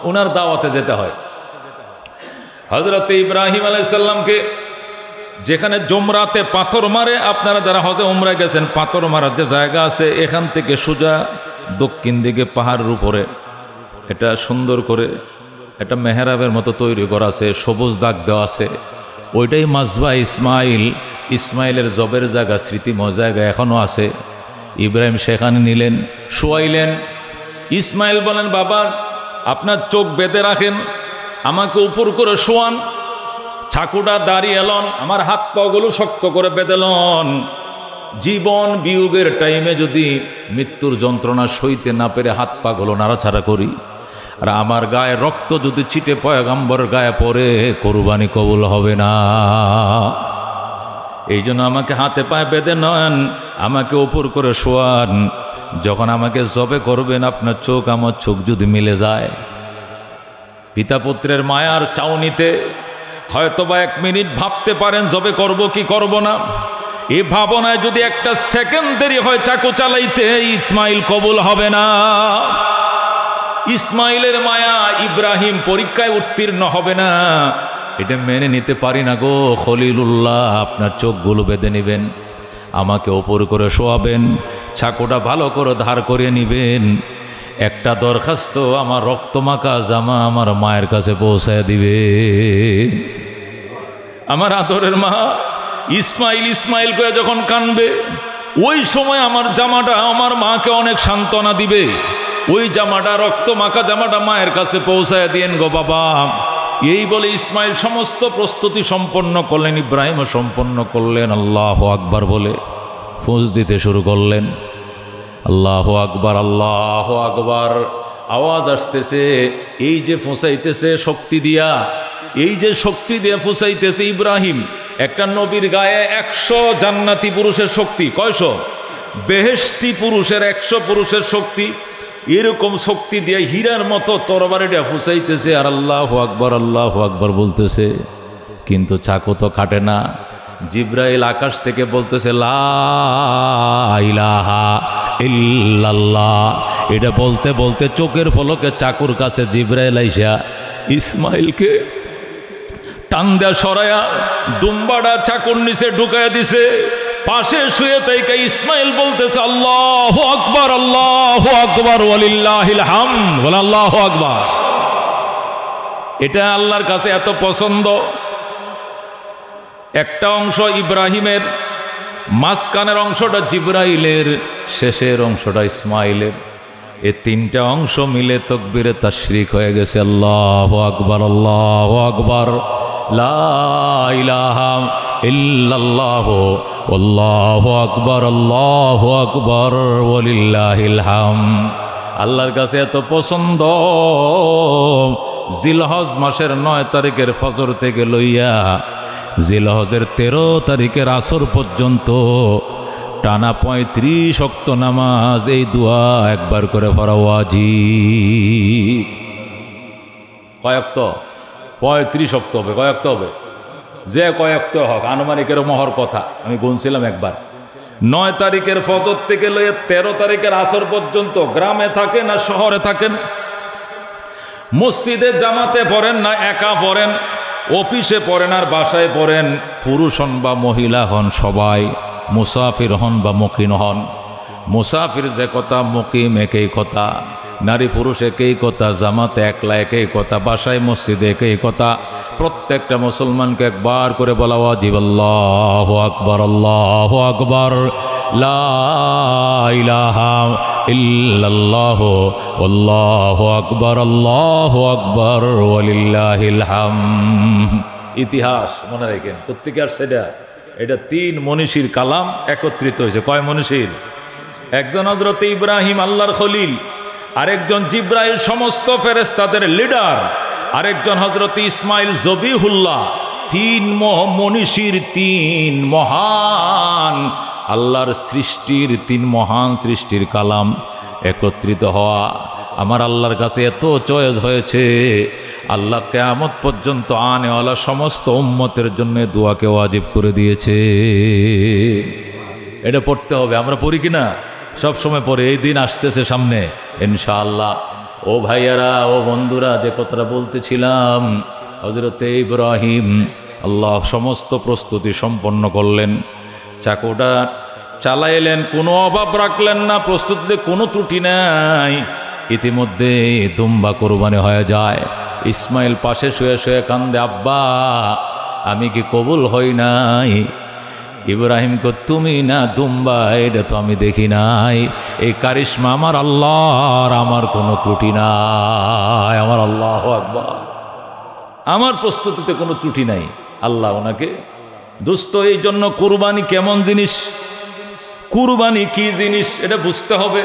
Speaker 1: ওনার দাওয়াতে যেতে হয়। হযরত ইব্রাহিম আলাইহিস সালামকে যেখানে জমরাতে পাথর মারে, আপনারা যারা হজে উমরায় গেছেন, পাথর মারার যে জায়গা আছে এখান থেকে সোজা দক্ষিণ দিকে পাহাড়ের উপরে এটা সুন্দর করে একটা মেহরাবের মতো তৈরি করা আছে, সবুজ দাগ দেওয়া আছে, ওইটাই মাজবা ইসমাইলের জবের জায়গা, স্মৃতিময় জায়গা এখনও আছে। ইব্রাহিম সেখানে নিলেন, শোয়াইলেন। ইসমাইল বলেন বাবা আপনার চোখ বেঁধে রাখেন, আমাকে উপর করে শোয়ান, ছাকুটা দাঁড়িয়ে এলন, আমার হাত পাগুলো শক্ত করে বেঁধেলন। জীবন বিয়োগের টাইমে যদি মৃত্যুর যন্ত্রণা সইতে না পেরে হাত পাগুলো নাড়াছাড়া করি, আর আমার গায়ে রক্ত যদি ছিটে পয়গম্বর গায়ে পড়ে, কোরবানি কবুল হবে না। এই জন্য আমাকে হাতে পায়ে বেঁধে নেন, আমাকে উপর করে শোয়ান। যখন আমাকে জবে করবেন আপনার চোখ আমার চোখ যদি মিলে যায়, পিতা পুত্রের মায়ার চাউনিতে হয়তোবা 1 মিনিট ভাবতে পারেন জবে করব কি করব না। এই ভাবনায় যদি একটা সেকেন্ড দেরি হয় চাকু চালাইতে, ইসমাইল কবুল হবে না। ইসমাইলের মায়া ইব্রাহিম পরীক্ষায় উত্তীর্ণ হবে না, এটা মেনে নিতে পারি না গো খলিলুল্লাহ। আপনার চোখগুলো বেঁধে নেবেন, আমাকে ওপর করে শোয়াবেন, ছাকুটা ভালো করে ধার করে নিবেন, একটা দরখাস্ত, আমার রক্তমাখা জামা আমার মায়ের কাছে পৌঁছায় দিবে। আমার আদরের মা ইসমাইল ইসমাইল করে যখন কানবে, ওই সময় আমার জামাটা আমার মাকে অনেক সান্ত্বনা দিবে। ওই জামাটা, রক্তমাখা জামাটা মায়ের কাছে পৌঁছায় দিয়েন গো বাবা। এই বলে ইসমাইল সমস্ত প্রস্তুতি সম্পন্ন করলেন, ইব্রাহিমও সম্পন্ন করলেন। আল্লাহু আকবার বলে ফুঁস দিতে শুরু করলেন। আল্লাহু আকবার, আল্লাহু আকবার আওয়াজ আসতেছে। এই যে ফুঁসাইতেছে শক্তি দিয়া, এই যে শক্তি দিয়ে ফুঁসাইতেছে ইব্রাহিম, একটা নবীর গায়ে 100 জান্নাতি পুরুষের শক্তি। কয়শো? বেহেশতি পুরুষের 100 পুরুষের শক্তি। এরকম শক্তি দিয়ে হীরার মতো তরবারিটা ফুঁসাইতেছে আর আল্লাহু আকবার বলতেছে। কিন্তু চাকু তো কাটে না। জিব্রাইল আকাশ থেকে বলতেছে লা ইলাহা ইল্লাল্লাহ। এটা বলতে বলতে চোখের পলকে চাকুর কাছে জিব্রাইল আইসা ইসমাইলকে টান দেয়া সরায়া দুম্বাটা চাকুর নিচে ঢুকাইয়া দিছে। পাশে শুয়ে তাইকা ইসমাইল বলতেছে আল্লাহু আকবার ওয়ালিল্লাহিল হামদ, বলে আল্লাহু আকবার। এটা আল্লাহর কাছে এত পছন্দ। একটা অংশ ইব্রাহিমের, মাঝখানের অংশটা জিব্রাইলের, শেষের অংশটা ইসমাইলের। এই তিনটা অংশ মিলে তাকবীরে তাশরিক হয়ে গেছে। আল্লাহু আকবার, আল্লাহু আকবার, লা ইলাহা ইল্লাল্লাহু আল্লাহু আকবার, আল্লাহু আকবার ওয়ালিল্লাহিল হামদ। আল্লাহর কাছে এত পছন্দ, জিলহজ মাসের 9 তারিখের ফজর থেকে লইয়া জিলহজের 13 তারিখের আসর পর্যন্ত টানা 35 ওয়াক্ত নামাজ, এই দোয়া একবার করে পড়া ওয়াজিব। কয়েকত? 35 ওয়াক্ত হবে। কয়েকত হবে? যে কয়েকত হোক, আনুমানিকের মহর কথা আমি গুনছিলাম একবার। 9 তারিখের ফজর থেকে লইয়া 13 তারিখের আসর পর্যন্ত গ্রামে থাকেন আর শহরে থাকেন, মসজিদে জামাতে পড়েন না একা পড়েন, অফিসে পড়েন আর বাসায় পড়েন, পুরুষ হন বা মহিলা হন, সবাই মুসাফির হন বা মুকিম হন। মুসাফির যে কথা, মুকিম একই কথা, নারী পুরুষ একই কথা, জামাতে একলা একই কথা, বাসায় মসজিদে একই কথা। প্রত্যেকটা মুসলমানকে একবার করে বলা ওয়াজিব। আল্লাহু আকবার, আল্লাহু আকবার, লা ইলাহা ইল্লাল্লাহু আল্লাহু আকবার, আল্লাহু আকবার ওয়ালিল্লাহিল হামদ। ইতিহাস মনে রাখেন কোত্থেকে আসছে এটা? এটা 3 মনীষীর কালাম একত্রিত হয়েছে। কয় মনীষীর? একজন হযরত ইব্রাহিম আল্লাহর খলিল, আরেকজন জিব্রাইল সমস্ত ফেরেশতাদের লিডার, আরেকজন হযরত ইসমাইল জবিহুল্লাহ। 3 মনীষীর 3 মহান আল্লাহর সৃষ্টির, 3 মহান সৃষ্টির কালাম একত্রিত হওয়া আমার আল্লাহর কাছে এত চয়েস হয়েছে। আল্লাহ কিয়ামত পর্যন্ত আনেওয়ালা সমস্ত উম্মতের জন্য দোয়াকে ওয়াজিব করে দিয়েছে। এটা পড়তে হবে। আমরা পড়ি কিনা? সব সময় পড়ে। এই দিন আসতেছে সামনে ইনশাআল্লাহ। ও ভাইয়ারা, ও বন্ধুরা, যে কথাটা বলতেছিলাম, হযরত ইব্রাহিম আল্লাহ সমস্ত প্রস্তুতি সম্পন্ন করলেন, চাকুটা চালাইলেন, কোনো অভাব রাখলেন না, প্রস্তুতিতে কোনো ত্রুটি নাই। ইতিমধ্যে দুম্বা কোরবানি হয়ে যায়। ইসমাইল পাশে শুয়ে শুয়ে কান্দে, আব্বা আমি কি কবুল হই নাই? ইব্রাহিম কো তুমি না দুম্বা, এটা তো আমি দেখি নাই। এই কারিশমা আমার আল্লাহর, আমার কোনো ত্রুটি নাই। আমার আল্লাহু আকবার, আমার প্রস্তুতিতে কোনো ত্রুটি নাই। আল্লাহ ওনাকে দোস্ত। এই জন্য কুরবানি কেমন জিনিস, কুরবানি কি জিনিস এটা বুঝতে হবে।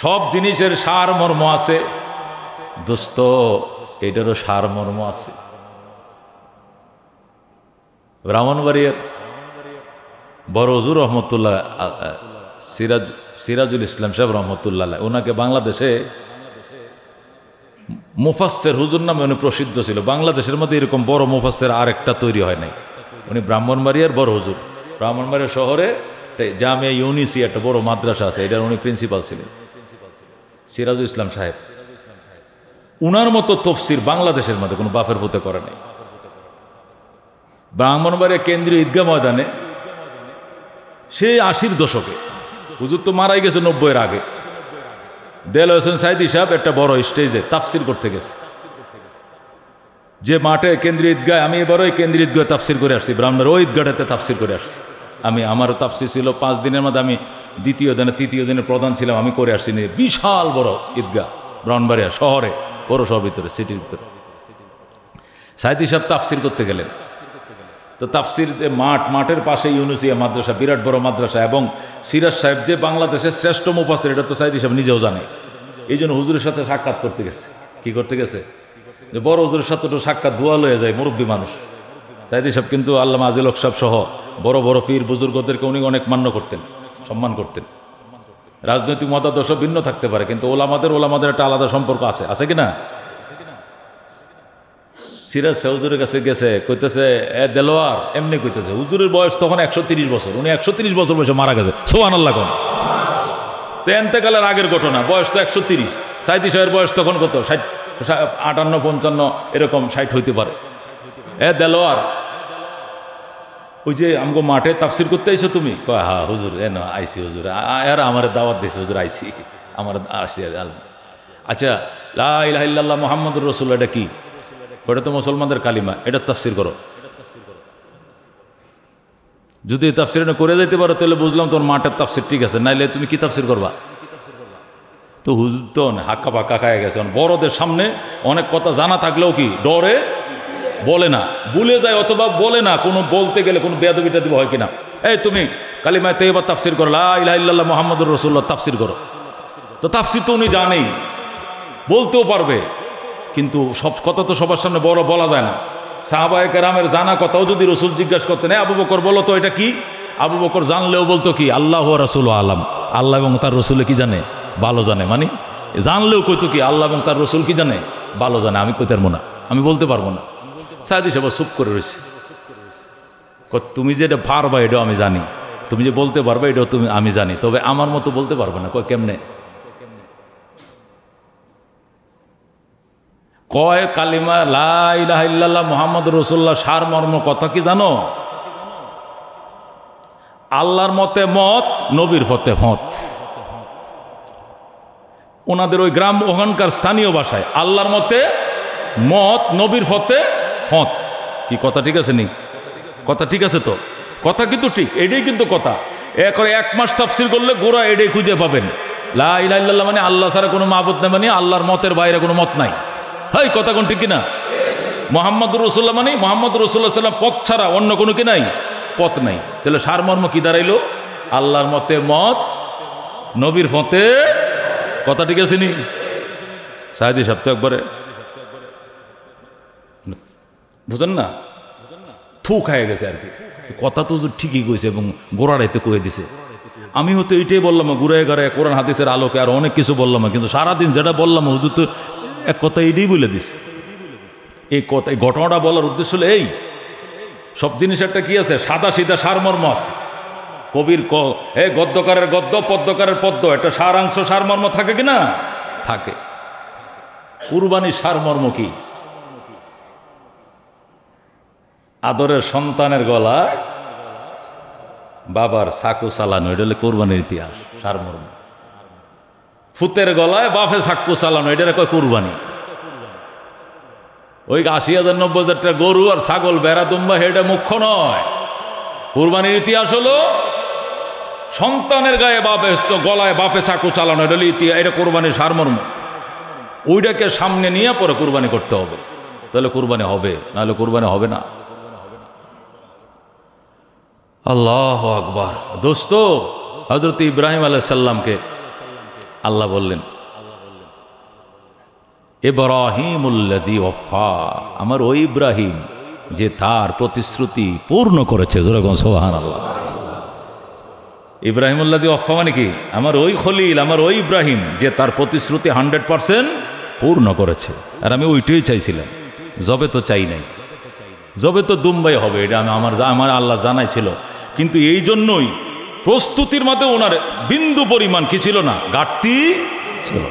Speaker 1: সব জিনিসের সার মর্ম আছে দোস্ত, এটারও সার মর্ম আছে। ব্রাহ্মণবাড়িয়ার বড় হুজুর রহমতুল্লাহ, সিরাজুল ইসলাম সাহেব রহমতুল্লাহ, ওনাকে বাংলাদেশে মুফাসসির হুজুর নামে উনি প্রসিদ্ধ ছিল। বাংলাদেশের মধ্যে এরকম বড় মুফাসসির আরেকটা তৈরি হয় নাই। উনি ব্রাহ্মণবাড়িয়ার বড় হুজুর। ব্রাহ্মণবাড়িয়া শহরে জামিয়া ইউনিসি একটা বড় মাদ্রাসা আছে, এটার উনি প্রিন্সিপাল ছিলেন, সিরাজুল ইসলাম সাহেব। উনার মতো তফসির বাংলাদেশের মধ্যে কোনো বাপের পুতে করে নাই। ব্রাহ্মণবাড়িয়া কেন্দ্রীয় ঈদগাহ ময়দানে সেই 80-র দশকে, হুজুর তো মারাই গেছে 90-এর আগে, দেলোয়ার হোসেন সাইদি সাহেব একটা বড় স্টেজে তাফসির করতে গেছে, যে মাঠে কেন্দ্রীয় ঈদগায়, আমি এবার ওই কেন্দ্রীয় ঈদগায় তাফসির করে আসছি, ব্রাহ্মণের ওই ঈদগাটাতে তাফসির করে আসছি। আমারও তাফসির ছিল 5 দিনের মধ্যে, আমি দ্বিতীয় দিনে তৃতীয় দিনে প্রধান ছিলাম, আমি করে আসছি। বিশাল বড় ঈদগাহ ব্রাহ্মণবাড়িয়া শহরে, পৌরসভার ভিতরে, সিটির ভিতরে। সাইদি সাহেব তাফসির করতে গেলেন, তো তাফসির মাঠের পাশে ইউনুসিয়া মাদ্রাসা, বিরাট বড় মাদ্রাসা, এবং সিরাজ সাহেব যে বাংলাদেশের শ্রেষ্ঠ মুফাসসির, এটা তো সাইদি সাহেব নিজেও জানে। এই জন্য হুজুরের সাথে সাক্ষাৎ করতে গেছে। কি করতে গেছে? যে বড় হুজুরের সাথে একটু সাক্ষাৎ, দোয়া লয়ে যায়, মুরব্বী মানুষ। সাইদি সাহেব কিন্তু আল্লামা আজিল হক সাহেব সহ বড় বড় পীর বুজুর্গদেরকে উনি অনেক মান্য করতেন, সম্মান করতেন। রাজনৈতিক মতাদর্শ ভিন্ন থাকতে পারে, কিন্তু ওলামাদের একটা আলাদা সম্পর্ক আছে, আছে কি না? সিরাজ সাহেব হুজুরের কাছে গেছে, কইতেছে এ দেলোয়ার, এমনি কইতেছে। হুজুরের বয়স তখন 130 বছর, উনি 130 বছর বয়সে মারা গেছে। সুবহানাল্লাহ কোন তো এন্তেকালের আগের ঘটনা, বয়স তো 130। সাইদি সাহেবের বয়স তখন কত? 60, 58, 55 এরকম, 60 হইতে পারে। এ দেলোয়ার, ওই যে আমগো মাঠে তাফসির করতে আইছো তুমি? কয় হ্যাঁ হুজুর, এ না আইসি হুজুর, আর আমার দাওয়াত দিছে হুজুর, আইসি, আমার আসি। আচ্ছা, লা ইলাহা ইল্লাল্লাহ মুহাম্মাদুর রাসূলুল্লাহ, এটা কি? ওটা তো মুসলমানদের কালিমা, এটা তাফসির করো। যদি তাফসির করে যাইতে পারো তাহলে বুঝলাম তোর মাঠের তাফসির ঠিক আছে, নাইলে তুমি কি তাফসির করবা? তো হুজুর তো হাক্কা পাক্কা খায় গেছে। বড়দের সামনে অনেক কথা জানা থাকলেও কি ডরে বলে না, ভুলে যায়, অথবা বলে না। কোনো বলতে গেলে কোনো বেয়াদবিটা দিব হয় কিনা, এই তুমি কালিমায়ে তাইয়্যিবা তাফসির করো, লা ইলাহা ইল্লাল্লাহ মুহাম্মাদুর রাসূলুল্লাহ তাফসির করো। তো তাফসির তো উনি জানেই, বলতেও পারবে, কিন্তু সব কথা তো সবার সামনে বড় বলা যায় না। সাহাবায়ে কেরামের জানা কথাও যদি রসুল জিজ্ঞাসা করতেন, আবু বকর বলো তো এটা কি, আবু বকর জানলেও বলতো কি আল্লাহ ওয়া রাসূলু আলাম, আল্লাহ এবং তার রসুল কি জানে, ভালো জানে। মানে জানলেও কইতো কি আল্লাহ এবং তার রসুল কি জানে, ভালো জানে, আমি কইতে পারবো না, আমি বলতে পারবো না। সাইদি সাহেব চুপ করে রয়েছে। তুমি যেটা পারবা এটাও আমি জানি, তুমি যে বলতে পারবে এটাও আমি জানি, তবে আমার মতো বলতে পারবে না। কয় কেমনে? কয় কালিমা লা ইলাহা ইল্লাল্লাহ মুহাম্মাদুর রাসূলুল্লাহ সারমর্ম কথা কি জানো? আল্লাহর মতে মত, নবীর ফতে মত। ওনাদের ওই গ্রাম, ওখানকার স্থানীয় ভাষায় আল্লাহর মতে মত, নবীর ফতে মত। কি কথা ঠিক আছে নি? কথা ঠিক আছে তো? কথা কিন্তু ঠিক, এটাই কিন্তু কথা। করে 1 মাস তাফসির করলে গোড়া এটাই খুঁজে পাবেন। লা ইলাহা ইল্লাল্লাহ মানে আল্লাহ ছাড়া কোনো মাবুদ নাই, মানে আল্লাহর মতের বাইরে কোনো মত নাই। হাই কথা কোন ঠিক কিনা? মুহাম্মাদুর রাসূলুল্লাহ মানে মুহাম্মাদুর রাসূলুল্লাহ সাল্লাল্লাহু আলাইহি ওয়াসাল্লাম পথ ছাড়া অন্য কোনো কি নাই, পথ নাই। তাহলে সারমর্ম কি দাঁড়াইলো? আল্লাহর মতে মত, নবীর ফতে কথা ঠিক আছে নি? সাইদি সাহেব তো একবারে বুঝেন না, থু খাইয়ে গেছে আর কি। কথা তো ঠিকই কইছে এবং গোড়াড়াইতে কয়ে দিছে। আমি হয়তো এইটাই বললাম, ঘুরে ঘুরায় কোরআন হাদিসের আলোকে আর অনেক কিছু বললাম, কিন্তু সারাদিন যেটা বললাম হুজুর তো এক কথা এইটাই বলে দিছে। এই কথা, এই ঘটনাটা বলার উদ্দেশ্য হলো এই, সব জিনিস একটা কি আছে, সাদা সিধা সারমর্ম আছে। কবির গদ্যকারের গদ্য, পদ্যকারের পদ্য, একটা সারাংশ সারমর্ম থাকে কি না? থাকে। কুরবানির সারমর্ম কি? আদরের সন্তানের গলায় বাবার চাকু চালানো, এটা হলো কোরবানির ইতিহাস, সারমর্ম। ফুতের গলায় বাপে চাকু চালানো, এটা কয় কোরবানি। ওই 80,000 90,000 টাকা গরু আর ছাগল, বেড়া দুম্বা, এটা মুখ্য নয়। কোরবানির ইতিহাস হলো সন্তানের গায়ে বাপে গলায় বাপে চাকু চালানো, এটা হলো ইতিহাস, এটা কোরবানির সারমর্ম। ওইটাকে সামনে নিয়ে পরে কোরবানি করতে হবে, তাহলে কোরবানি হবে, নাহলে কোরবানি হবে না। আল্লাহু আকবার। দোস্ত, হযরত ইব্রাহিম আলাইহিস সালামকে আল্লাহ বললেন ইব্রাহিমুল্লাযী ওয়াফা, আমার ওই ইব্রাহিম যে তার প্রতিশ্রুতি পূর্ণ করেছে। জোরে বলুন সুবহানাল্লাহ। ইব্রাহিমুল্লাযী ওয়াফা মানে কি? আমার ওই খলিল, আমার ওই ইব্রাহিম যে তার প্রতিশ্রুতি 100% পূর্ণ করেছে। আর আমি ওইটাই চাইছিলাম, জবে তো চাই নাই, জবে তো দুম্বাই হবে, এটা আমার আল্লাহ জানাই ছিল। কিন্তু এই জন্যই প্রস্তুতির মধ্যে ওনার বিন্দু পরিমাণ কি ছিল না, ঘাটতি ছিল।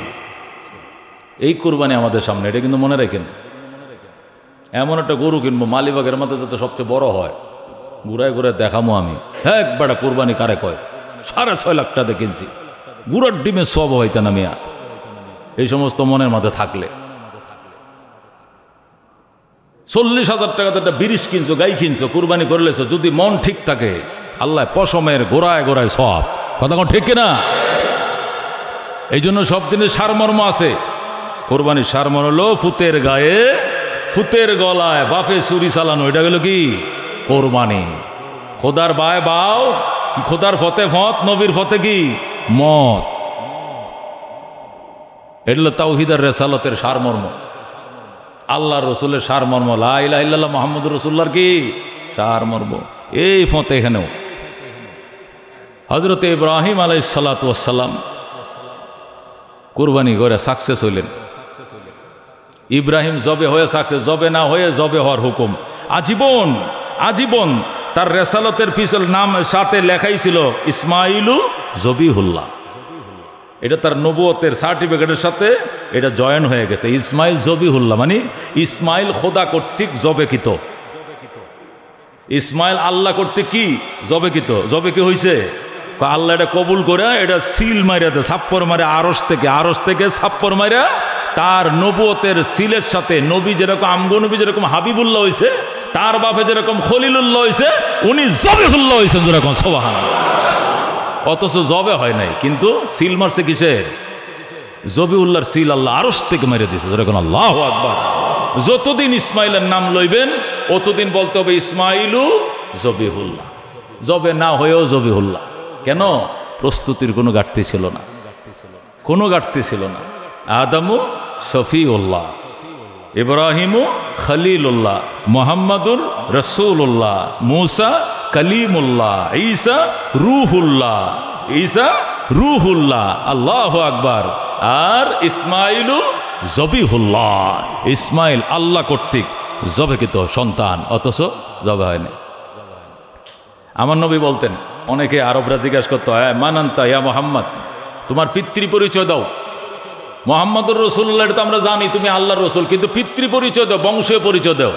Speaker 1: এই কোরবানি আমাদের সামনে, এটা কিন্তু মনে রাখেন। এমন একটা গরু কিনবো মালিবাগের মধ্যে যাতে সবচেয়ে বড় হয়, ঘুরায় ঘুরে দেখামো আমি। হ্যাঁ, একবারে কোরবানি কারে কয়? 6.5 লাখ টাকা কিনছি, গুড়ার ডিমের সব হইতে না মিয়া। এই সমস্ত মনের মধ্যে থাকলে 40,000 টাকাতে একটা বিরিশ কিনছো, গাই কিনছো, কুরবানি করলেছো, যদি মন ঠিক থাকে আল্লাহ পশমের গোড়ায় গোড়ায় সব। কথা কোন ঠিক কিনা? এই জন্য সব দিনের সারমর্ম আছে। কোরবানির সারমর্ম হলো ফুতের গায়ে ফুতের গলায় বাপে চুরি চালানো, এটা গেল কি কোরবানি। খোদার বায় বাও, খোদার ফতে ফত, নবীর ফতে কি মত। এটা হলো তাওহীদের রেসালতের সারমর্ম, আল্লাহ রসুলের সারমর্ম, লা ইলাহা ইল্লাল্লাহ মুহাম্মদুর রাসূলুল্লাহর কি সারমর্ম। এই ফতে এখানেও হযরত ইব্রাহিম আলাইহিস সালাতু ওয়াস সালাম কুরবানি করে সাকসেস হইলেন। ইব্রাহিম জবে হয়ে সাকসেস, জবে না হয়ে জবে হওয়ার হুকুম। আজীবন আজীবন তার রেসালতের ফিসল নাম সাথে লেখাই ছিল ইসমাইলু জবিহুল্লাহ। এটা তার নবুয়তের সার্টিফিকেটের সাথে এটা জয়েন হয়ে গেছে, ইসমাইল জবিহুল্লাহ, মানে ইসমাইল খোদা কর্তৃক জবেকিত। ইসমাইল আল্লাহ কর্তৃক কি জবেকিত। জবে কি হয়েছে? আল্লাহ এটা কবুল করে এটা সিল মারিয়াতে ছাপ্পর মারে, আরশ থেকে ছাপ্পর মারিয়া তার নবুয়তের সিলের সাথে নবী যেরকম আমগো নবী যেরকম হাবিবুল্লাহ হয়েছে, তার বাপে যেরকম খলিলুল্লাহ হয়েছে, উনি জবিহুল্লাহ হয়েছেন যেরকম। সুবহানাল্লাহ। অথচ জবে হয় নাই, কিন্তু সিল মারছে কিসে? জবিউল্লাহর সিল আল্লাহ আরশ থেকে মেরে দিয়েছে যেরকম। আল্লাহু আকবার। যতদিন ইসমাইলের নাম লইবেন অতদিন বলতে হবে ইসমাইলু জবিহুল্লাহ, জবে না হয়েও জবিহুল্লাহ। কেন? প্রস্তুতির কোনো ঘাটতি ছিল না, কোনো ঘাটতি ছিল না। আদামু শফিউল্লাহ, ইব্রাহিমু খলিলুল্লাহ, মুহাম্মাদুর রাসূলুল্লাহ, মূসা কালিমুল্লাহ, ঈসা রূহুল্লাহ, আল্লাহু আকবার। আর ইসমাইলু জবিহুল্লাহ, ইসমাইল আল্লাহ কর্তৃক জবেকিত সন্তান, অথচ জবে হয়নি। আমার নবী বলতেন, অনেকে আরবরা জিজ্ঞাসা করতো, মানান্তা ইয়া মুহাম্মদ, তোমার পিতৃ পরিচয় দাও। মুহাম্মদুর রাসূলুল্লাহ, এটা তো আমরা জানি তুমি আল্লাহর রাসূল, কিন্তু পিতৃ পরিচয় দাও, বংশীয় পরিচয় দাও।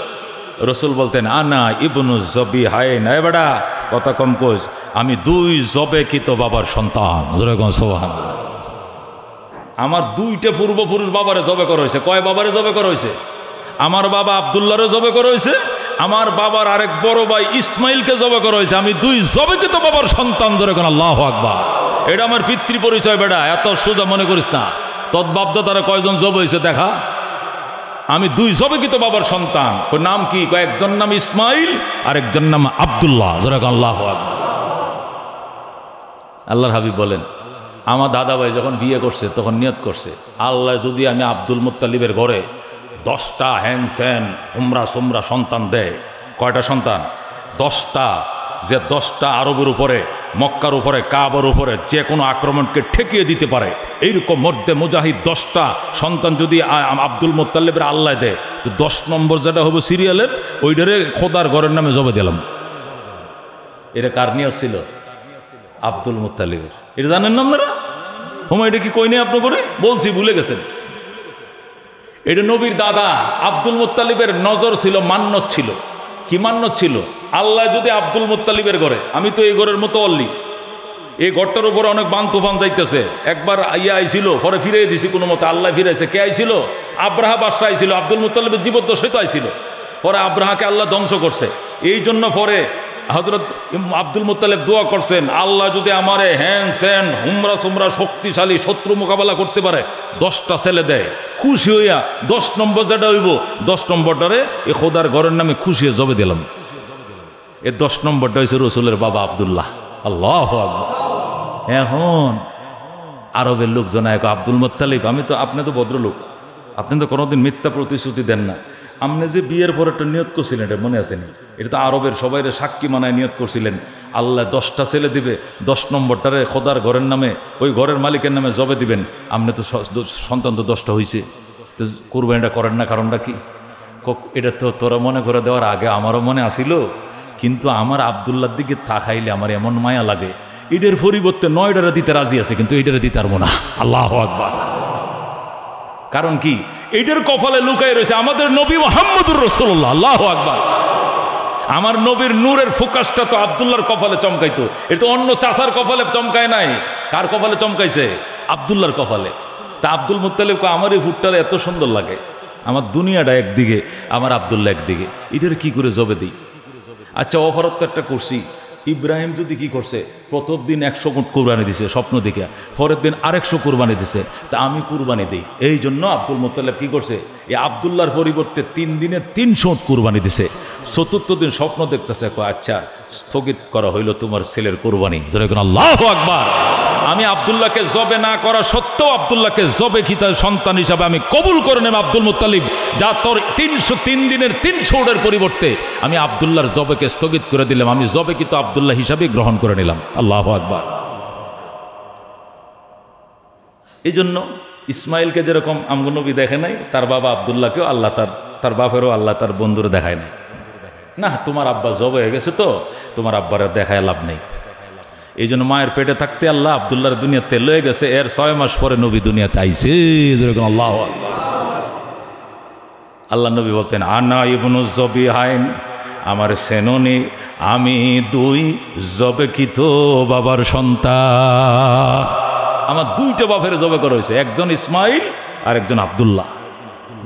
Speaker 1: রসুল বলতেন, আনা ইবনু জবি হায় না বেড়া, কথা কম কোস, আমি 2 জবেকিত বাবার সন্তান। সুবহানাল্লাহ। আমার 2টা পূর্বপুরুষ বাবারে জবে করা হয়েছে। কয় বাবারে জবে করা হয়েছে? আমার বাবা আব্দুল্লাহরে জবে করা হয়েছে, আমার বাবার আরেক বড় ভাই ইসমাইলকে জবে করা হয়েছে। আমি 2 জবেকিত বাবার সন্তান। যেরকম আল্লাহু আকবার। এটা আমার পিতৃ পরিচয় বেড়া, এত সোজা মনে করিস না। তোর বাপদাদারা কয়জন জবে হয়েছে দেখা। আমি 2 জবেকিত বাবার সন্তান। নাম কি? একজন নাম ইসমাইল আর একজন নাম আব্দুল্লাহ। যেরকম আল্লাহু আকবার। আল্লাহর হাবিব বলেন, আমার দাদা ভাই যখন বিয়ে করছে তখন নিয়ত করছে, আল্লাহ যদি আমি আব্দুল মুত্তালিবের ঘরে 10টা হ্যানস্যান হুমরা সুমরা সন্তান দেয়। কয়টা সন্তান? 10টা। যে 10টা আরবের উপরে, মক্কার উপরে, কাবার উপরে যে কোনো আক্রমণকে ঠেকিয়ে দিতে পারে, এইরকম মর্দে মুজাহিদ 10টা সন্তান যদি আব্দুল মুত্তালিবের আল্লাহ দেয়, তো 10 নম্বর যেটা হবে সিরিয়ালের, ওইটারে খোদার ঘরের নামে জবে দিলাম। এটা কার নিয়ত ছিল? আব্দুল মুত্তালিবের। এটা জানেন না আপনারা? এটা কি কই নেই আপনি করে বলছি, ভুলে গেছেন। এটা নবীর দাদা আব্দুল মুত্তালিবের নজর ছিল, মান্যত ছিল। কি মান্যত ছিল? আল্লাহ যদি আব্দুল মুত্তালিবের ঘরে, আমি তো এই ঘরের মতো অল্লি, এই ঘরটার উপরে অনেক বান তুফান যাইতেছে, একবার ইয়া আইছিল, পরে ফিরিয়ে দিছি কোনো মতো, আল্লাহ ফিরাইছে। কে আইছিল? আব্রাহা বাদশাহ আইছিল, আব্দুল মুত্তালিবের জীবদ্দশায় তো আইছিল। পরে আব্রাহাকে আল্লাহ ধ্বংস করছে। এই জন্য পরে হযরত আব্দুল মুত্তালিব দোয়া করছেন, আল্লাহ যদি আমারে হ্যান স্যান হুমরা সুমরা শক্তিশালী শত্রু মোকাবেলা করতে পারে, 10টা ছেলে দেয়, খুশি হইয়া 10 নম্বর যেটা হইব, 10 নম্বরটারে এ খোদার ঘরের নামে খুশি হয়ে জবে দিলাম। এ 10 নম্বরটা হয়েছে রসুলের বাবা আব্দুল্লাহ। আল্লাহু আকবার। এখন আরবের লোকজন এক আব্দুল মুত্তালিব, আপনি তো ভদ্রলোক, আপনি তো কোনোদিন মিথ্যা প্রতিশ্রুতি দেন না। আপনি যে বিয়ের পর একটা নিয়ত করছিলেন, এটা মনে আছে নি? এটা তো আরবের সবাই সাক্ষী মানায় নিয়ত করছিলেন, আল্লাহ 10টা ছেলে দিবে, 10 নম্বরটারে খোদার ঘরের নামে, ওই ঘরের মালিকের নামে জবে দিবেন। আপনি তো সন্তান তো 10টা হয়েছে, তো কুরবানিটা করেন না, কারণটা কি? এটা তো তোরা মনে করে দেওয়ার আগে আমারও মনে আসিল, কিন্তু আমার আব্দুল্লাহর দিকে তাকাইলে আমার এমন মায়া লাগে, এটার পরিবর্তে 9টারে দিতে রাজি আছে, কিন্তু এইটারে দিতে পারবো না। আল্লাহু আকবার। কারণ কি? এইটার কপালে লুকাই রয়েছে আমাদের নবী মুহাম্মদুর রাসূলুল্লাহ। আল্লাহু আকবার। আমার নবীর নূরের ফোকাসটা তো আব্দুল্লাহর কপালে চমকাইতো, এটা তো অন্য চাচার কপালে চমকায় নাই। কার কপালে চমকাইছে? আব্দুল্লাহর কপালে। তা আব্দুল মুত্তালিবকে আমার এই ফুটটা এত সুন্দর লাগে, আমার দুনিয়াটা একদিকে, আমার আব্দুল্লাহ একদিকে, এটার কি করে জবে দিই? আচ্ছা অহরত তো একটা করছি, ইব্রাহিম যদি কি করছে, প্রথম দিন 100 উট কোরবানি দিছে স্বপ্ন দেখে, পরের দিন আরেকশো কোরবানি দিছে, তা আমি কোরবানি দিই। এই জন্য আব্দুল মুত্তালিব কি করছে, এই আবদুল্লাহর পরিবর্তে 3 দিনে 300 উট কোরবানি দিছে। চতুর্থ দিন স্বপ্ন দেখতেছে, আচ্ছা স্থগিত করা হইল তোমার ছেলের কোরবানি। আল্লাহু আকবার। আমি আবদুল্লাহকে জবে না করা সত্ত্বেও আবদুল্লাহকে জবে খিতার সন্তান হিসাবে আমি কবুল করে নেব আব্দুল মুত্তালিব, যা তোর 303 দিনের 300 উটের পরিবর্তে আমি আবদুল্লাহর জবেকে স্থগিত করে দিলাম, আমি জবে কিন্তু আবদুল্লাহ হিসাবে গ্রহণ করে নিলাম। আল্লাহু আকবার। এই জন্য ইসমাইলকে যেরকম আমগো নবী দেখে নাই, তার বাবা আবদুল্লাহকেও আল্লাহ তার বাপেরও আল্লাহ তার বন্ধুরে দেখায় নাই। না তোমার আব্বা জব হয়ে গেছে, তো তোমার আব্বার দেখায় লাভ নেই। এই জন্য মায়ের পেটে থাকতে আল্লাহ আবদুল্লাহর দুনিয়াতে লয়ে গেছে, এর 6 মাস পরে নবী দুনিয়াতে আইছে। আল্লাহ আল্লাহ নবী বলতেন, আনা ইবনুজ জবিহাইন, আমার সেননি, আমি 2 জবেকৃত বাবার সন্তান। আমার 2টা বাপের জবে করা হয়েছে, একজন ইসমাইল আর একজন আবদুল্লাহ।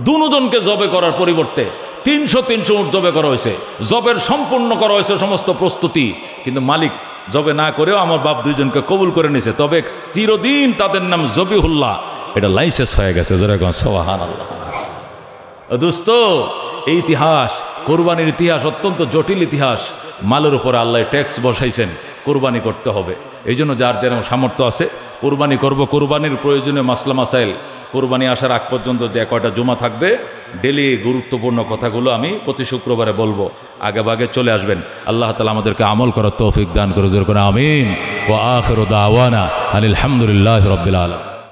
Speaker 1: দুজনকে জবে করার পরিবর্তে 300 উট জবে করা হয়েছে। জবের সম্পূর্ণ করা হয়েছে সমস্ত প্রস্তুতি, কিন্তু মালিক জবে না করেও আমার বাপ 2জনকে কবুল করে নিছে। তবে চিরদিন তাদের নাম জবিহুল্লাহ, এটা লাইসেন্স হয়ে গেছে। সুবহানাল্লাহ। দোস্ত, এই ইতিহাস, কোরবানির ইতিহাস অত্যন্ত জটিল ইতিহাস। মালের উপরে আল্লাহ ট্যাক্স বসাইছেন, কোরবানি করতে হবে। এই জন্য যার যেরকম সামর্থ্য আছে কোরবানি করব। কোরবানির প্রয়োজনীয় মাসলা মাসাইল কোরবানি আসার আগ পর্যন্ত যে কয়টা জমা থাকবে, ডেলি গুরুত্বপূর্ণ কথাগুলো আমি প্রতি শুক্রবারে বলবো, আগে ভাগে চলে আসবেন। আল্লাহ তাআলা আমাদেরকে আমল করার তৌফিক দান করে। আমিন। ওয়া আখিরু দাওয়ানা আলহামদুলিল্লাহি রাব্বিল আলামিন।